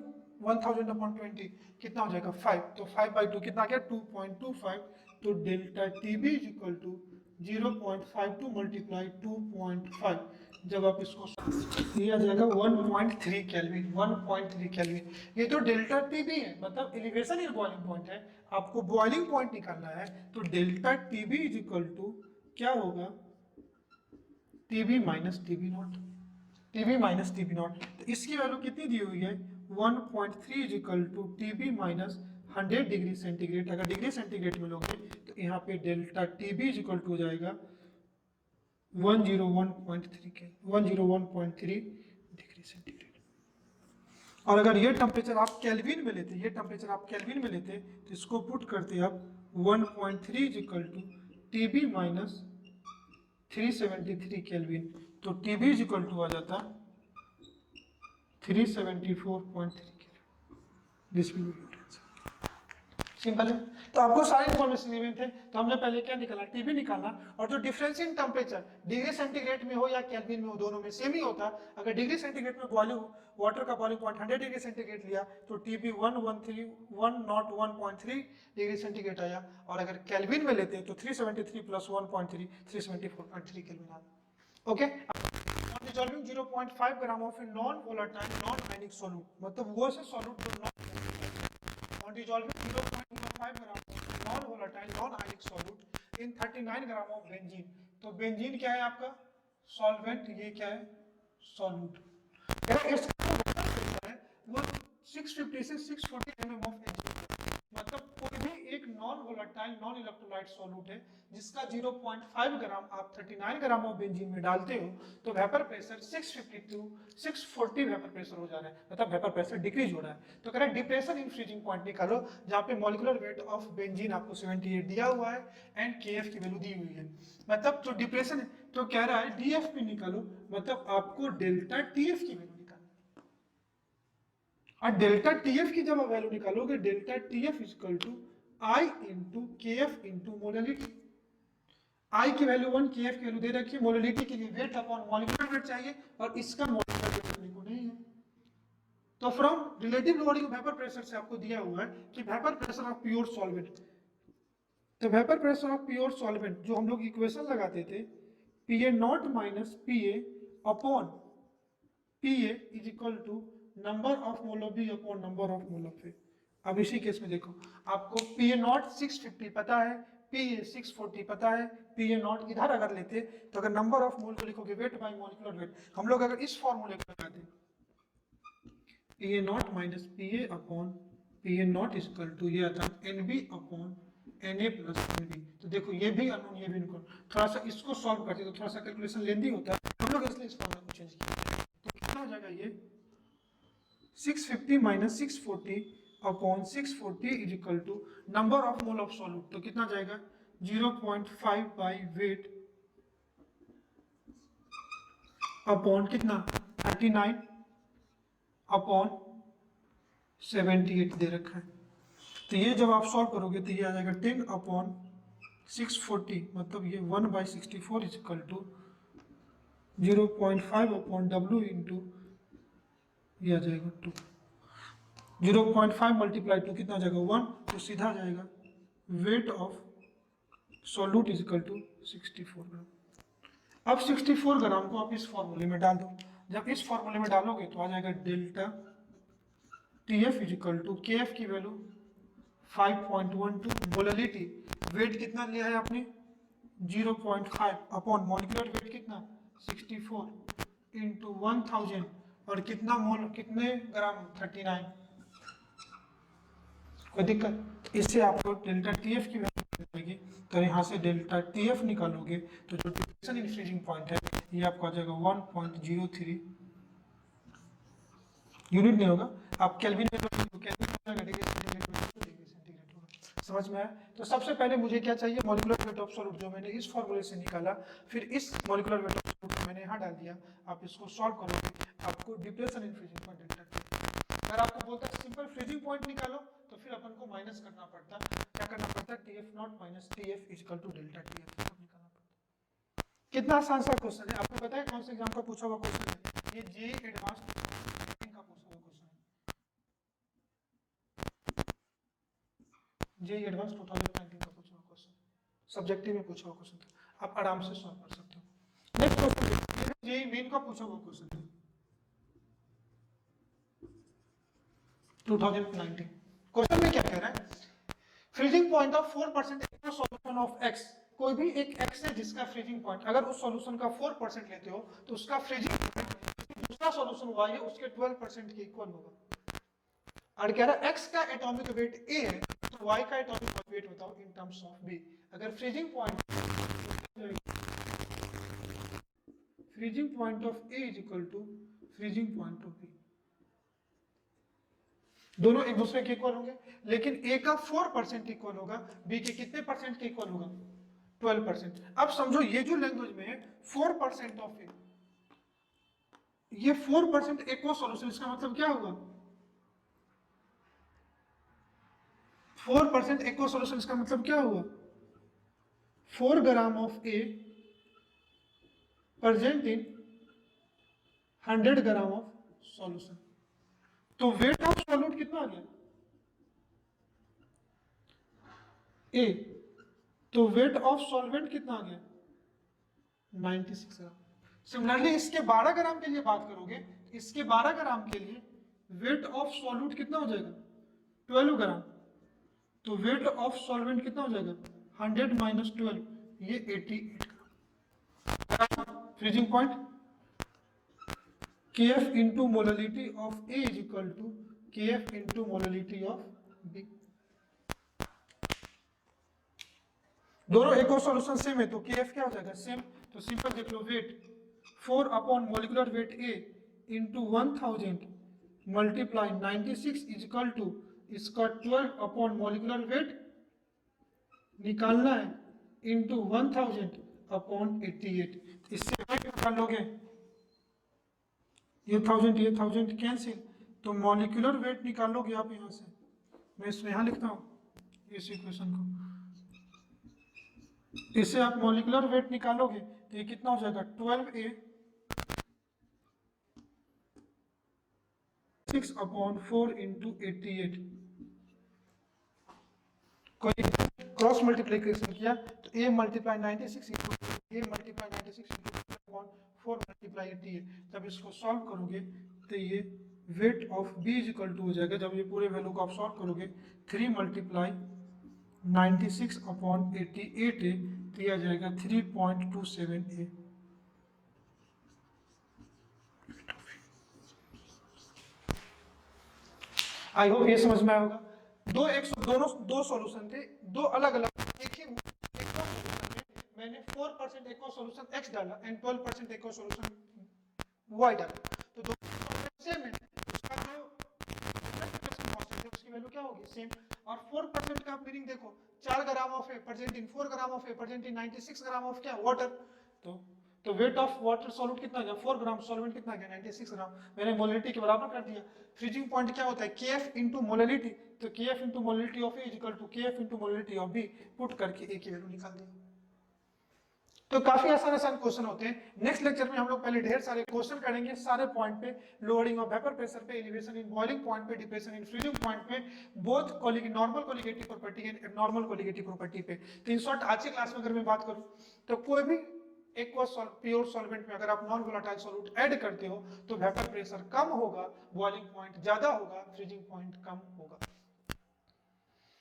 Speaker 1: 1000 upon 20 कितना हो जाएगा 5, तो 5 बाई 2 कितना गया 2.25, तो delta TB is equal to 0.52 multiply 2.5, जब आप इसको ये आ जाएगा 1.3 केल्विन, 1.3 केल्विन। ये तो डेल्टा टीबी है, मतलब एलिवेशन इन बॉइलिंग पॉइंट है, आपको बॉइलिंग पॉइंट निकालना है, तो delta TB is equal to क्या होगा TB minus TB not, TB minus TB naught. तो इसकी वैल्यू कितनी दी हुई है 1.3 is equal to TB minus 100 degree centigrade. अगर डिग्री सेंटीग्रेड में लोगे तो यहाँ पे delta TB is equal to हो जाएगा 101.3 के 101.3 डिग्री सेंटीग्रेड। और अगर ये टेम्परेचर आप केल्विन में लेते, ये टेम्परेचर आप केल्विन में लेते तो इसको पुट करते आप 1.3 is equal to TB minus 373 Kelvin, तो टीबी इज इक्वल टू आ जाता 374.3 Kelvin. This will be simple है। तो आपको सारी इन्फॉर्मेशन गिवन थे, तो हमने पहले क्या निकाला टीबी निकालना, और जो difference in temperature degree centigrade में हो या केल्विन में हो दोनों में सेम ही होता। अगर डिग्री सेंटीग्रेड में बॉइलिंग वाटर का बॉइलिंग पॉइंट 100 डिग्री सेंटीग्रेड लिया तो टीबी 101.3 डिग्री सेंटीग्रेड आया, और अगर केल्विन में लेते तो 373 प्लस 1.3 374.3 केल्विन आया। Okay, dissolving 0.5 gram of a non volatile non ionic solute, मतलब वो से सॉल्यूट जो non dissolving 0.05 gram non volatile non ionic solute in 39 gram of benzene. तो बेंजीन क्या है आपका सॉल्वेंट, ये क्या है सॉल्यूट। इसका है वो 650 से 640 mm ऑफ एच, मतलब कोई भी एक non volatile non electrolyte solute है जिसका 0.5 ग्राम आप 39 ग्राम ऑफ बेंजीन में डालते हो तो vapour pressure 650 to 640 vapour pressure हो जा रहा है, मतलब वेपर प्रेशर डिक्रीज हो रहा है। तो कह रहा है डिप्रेशन इन फ्रीजिंग पॉइंट निकालो, जहाँ पे मॉलिक्यूलर वेट ऑफ बेंजीन आपको 78 दिया हुआ है एंड केएफ की वैल्यू दी हुई है, मतलब जो डिप्रेशन है, तो कह रहा है डीएफ भी निकालो, मतलब आपको डेल्टा टीएफ की वैल्यू निकालनी। और डेल्टा टीएफ की जब आप वैल्यू निकालोगे, delta TF equal to I into K F into molality. I की वैल्यू 1, के एफ की वैल्यू दे रखी है, मोललिटी के लिए वेट अपॉन मॉलिक्यूलर वेट चाहिए और इसका मॉलिक्यूलर वेट अपने को नहीं है। तो from relative loading vapour pressure से आपको दिया हुआ है कि vapour pressure of pure solvent, तो vapour pressure of pure solvent जो हम लोग इक्वेशन लगाते थे, PA not minus PA upon PA is equal to number of mole of B upon number of mole of A. अब इसी case में देखो, आपको पीए नॉट 650 पता है, पीए 640 पता है, पीए नॉट इधर अगर लेते तो अगर नंबर ऑफ मोल को लिखोगे वेट बाय मॉलिक्यूलर वेट, हम लोग अगर इस फॉर्मूले को लगाते PA not minus PA upon PA not equal to ये आता है NB upon Na plus NB. तो देखो ये भी अननोन, ये भी अननोन, थोड़ा सा इसको सॉल्व करते तो थोड़ा सा कैलकुलेशन लेंदी होता है, हम लोग इसलिए इस फॉर्मूला को चेंज किया। तो कितना हो जाएगा ये 650 minus 640 upon 640 is equal to number of mole of solute, तो कितना जाएगा 0.5 बाई वेट अपॉन कितना 39 अपॉन 78 दे रखा है। तो ये जब आप सॉल्व करोगे तो ये आ जाएगा 10 अपॉन 640, मतलब ये 1/64 is equal to 0.5 upon W into ये आ जाएगा 2, 0.5 मल्टीप्लाई 2 कितना आ जाएगा 1, तो सीधा आ जाएगा weight of solute is equal to 64 gram. अब 64 ग्राम को आप इस फॉर्मूले में डाल दो, जब इस फॉर्मूले में डालोगे तो आ जाएगा delta TF is equal to K F की वैल्यू 5.12, मोललिटी वेट कितना लिया है आपने 0.5 अपॉन मॉलिक्यूलर वेट कितना 64 इंटू 1000 और कितना मोल कितने ग्राम 39। कोई दिक्कत, इससे आपको डेल्टा टीएफ की वैल्यू मिलेगी। तो यहाँ से डेल्टा टीएफ निकालोगे तो जो डिप्रेशन इन फ्रीजिंग पॉइंट है ये आपको आ जाएगा 1.03 यूनिट नहीं होगा, आप केल्विन में समझ में आया। तो सबसे पहले मुझे क्या चाहिए मॉलिक्यूलर वेट ऑफ सॉल्यूट, जो मैंने इस फॉर्मूले से निकाला, फिर इस मॉलिक्यूलर वेट ऑफ सॉल्यूट को मैंने यहाँ डाल दिया। आप इसको सॉल्व करोगे आपको depression in freezing point delta. अगर आपको बोलता है सिंपल फ्रीजिंग पॉइंट निकालो तो फिर अपन को माइनस करना पड़ता, क्या करना पड़ता TF not minus TF equal to delta TF निकालना पड़ता। कितना आसान सा क्वेश्चन है, आपको पता है कौन से एग्जाम का पूछा हुआ क्वेश्चन है, ये जे एडवांस का पूछा हुआ क्वेश्चन है, जे एडवांस 2019 का पूछा हुआ क्वेश्चन, सब्जेक्टिव में पूछा हुआ क्वेश्चन था, आप आराम से सॉल्व कर सकते हो। नेक्स्ट क्वेश्चन जे मेन का पूछा हुआ क्वेश्चन है 2019। क्वेश्चन में क्या कह रहा है, freezing point of 4% solution of x, कोई भी एक x है जिसका फ्रीजिंग पॉइंट अगर उस सॉल्यूशन का 4% लेते हो तो उसका फ्रीजिंग पॉइंट दूसरा सॉल्यूशन y है उसके 12% के इक्वल होगा। और कह रहा है x का एटॉमिक वेट a है तो y का एटॉमिक वेट बताओ इन टर्म्स ऑफ b। अगर freezing point of a is equal to freezing point of b, दोनों एक दूसरे के इक्वल होंगे, लेकिन a का 4% इक्वल होगा, b के कितने परसेंट के इक्वल होगा 12%। अब समझो ये जो लैंग्वेज में है 4% ऑफ a, ये 4% एक्वा सॉल्यूशन, इसका मतलब क्या होगा 4% एक्वा सॉल्यूशन, इसका मतलब क्या हुआ 4 gram of a present in 100 gram of solution. तो वेट ऑफ सॉल्यूट कितना आ गया A, तो वेट ऑफ सॉल्वेंट कितना आ गया 96 ग्राम। सिमिलरली इसके 12 ग्राम के लिए बात करोगे, इसके 12 ग्राम के लिए वेट ऑफ सॉल्यूट कितना हो जाएगा 12 ग्राम, तो वेट ऑफ सॉल्वेंट कितना हो जाएगा 100 माइनस 12, ये 88 gram. Freezing point Kf into molality of A is equal to Kf into molality of B। दोनों एक और सॉल्यूशन सेम है तो Kf क्या हो जाएगा सेम, तो सिंपल देख लो weight 4 upon molecular weight A into 1000 multiply 96 is equal to इसका 12 अपॉन मोलिकुलर वेट निकालना है इंटू 1000 अपॉन 88। इससे वेट निकाल लोगे, ये 1000 कैंसिल, तो मॉलिक्यूलर वेट निकालोगे आप यहाँ से, मैं इसमें यहाँ लिखता हूँ इस इक्वेशन को, इससे आप मॉलिक्यूलर वेट निकालोगे तो ये कितना हो जाएगा 12A 6/4 इंटू 88। कोई क्रॉस मल्टीप्लीकेशन किया तो A multiply 96 into A multiply 96 into 4 multiply 88। जब इसको सॉल्व करोगे तो ये weight of B is equal to हो जाएगा, जब ये पूरे वैल्यू को आप सॉल्व करोगे 3 मल्टीप्लाई 96/88 है तो यह आ जाएगा 3.27 A। आई होप ये समझ में आया होगा। दो सॉल्यूशन थे, दो अलग अलग, एक ही मैंने 4% एक्वा सॉल्यूशन x डाला एंड 12% एक्वा सॉल्यूशन y डाला, तो दोनों सेम है, उसका जो उसकी वैल्यू क्या होगी सेम। और 4% का मीनिंग देखो 4 gram of A present in 4 gram of A present in 96 gram of क्या वाटर, तो वेट ऑफ वाटर सॉल्यूट कितना गया 4 ग्राम, सॉल्वेंट कितना गया 96 ग्राम, मैंने मोलरिटी के बराबर कर दिया। फ्रीजिंग पॉइंट क्या होता है Kf इंटू मोलरिटी, तो Kf into molarity of A is equal to Kf into molarity of B, put करके ए की वैल्यू निकाल दी। तो काफी आसान क्वेश्चन होते हैं। नेक्स्ट लेक्चर में हम लोग पहले ढेर सारे क्वेश्चन करेंगे सारे पॉइंट पे, लोअरिंग ऑफ वेपर प्रेशर पे, एलिवेशन इन बॉइलिंग पॉइंट पे, डिप्रेशन इन फ्रीजिंग पॉइंट पे, both normal colligative property and abnormal colligative property पे। तो इन शॉर्ट आज की क्लास में अगर मैं बात करूं तो कोई भी प्योर सॉल्वेंट में अगर आप नॉन वोलेटाइल सॉल्यूट ऐड करते हो तो वेपर प्रेशर कम होगा, बॉइलिंग पॉइंट ज्यादा होगा, फ्रीजिंग पॉइंट कम होगा।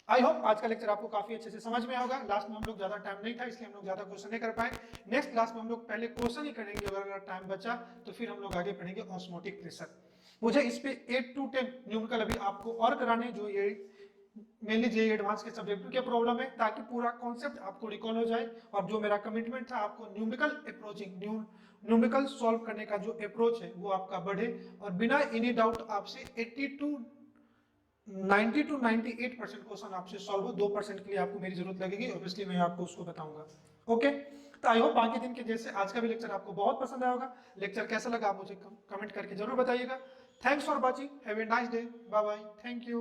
Speaker 1: आई होप आज का लेक्चर आपको काफी अच्छे से समझ में होगा। लास्ट में हम लोग ज्यादा टाइम नहीं था इसलिए हम लोग ज्यादा क्वेश्चन नहीं कर पाए। नेक्स्ट क्लास में हम लोग पहले क्वेश्चन ही करेंगे, अगर टाइम बचा तो फिर हम लोग आगे पढ़ेंगे ऑस्मोटिक प्रेशर। मुझे इस पे 8 to 10 न्यूमेरिकल अभी आपको और कराने, जो ये मेनली जे एडवांस के सब्जेक्ट के प्रॉब्लम है, ताकि पूरा कॉन्सेप्ट आपको रिकॉल हो जाए। और जो मेरा कमिटमेंट था आपको न्यूमेरिकल अप्रोचिंग, न्यूमेरिकल सॉल्व करने का जो अप्रोच है वो आपका बढ़े, और बिना एनी डाउट आपसे 90 to 98% क्वेश्चन आपसे सॉल्व हो। 2% के लिए आपको मेरी जरूरत लगेगी, ऑब्वियसली मैं आपको उसको बताऊंगा। ओके, तो आई होप बाकी दिन के जैसे आज का भी लेक्चर आपको बहुत पसंद आया होगा। लेक्चर कैसा लगा आप मुझे कमेंट करके जरूर बताइएगा। Thanks for watching, have a nice day, bye bye, thank you.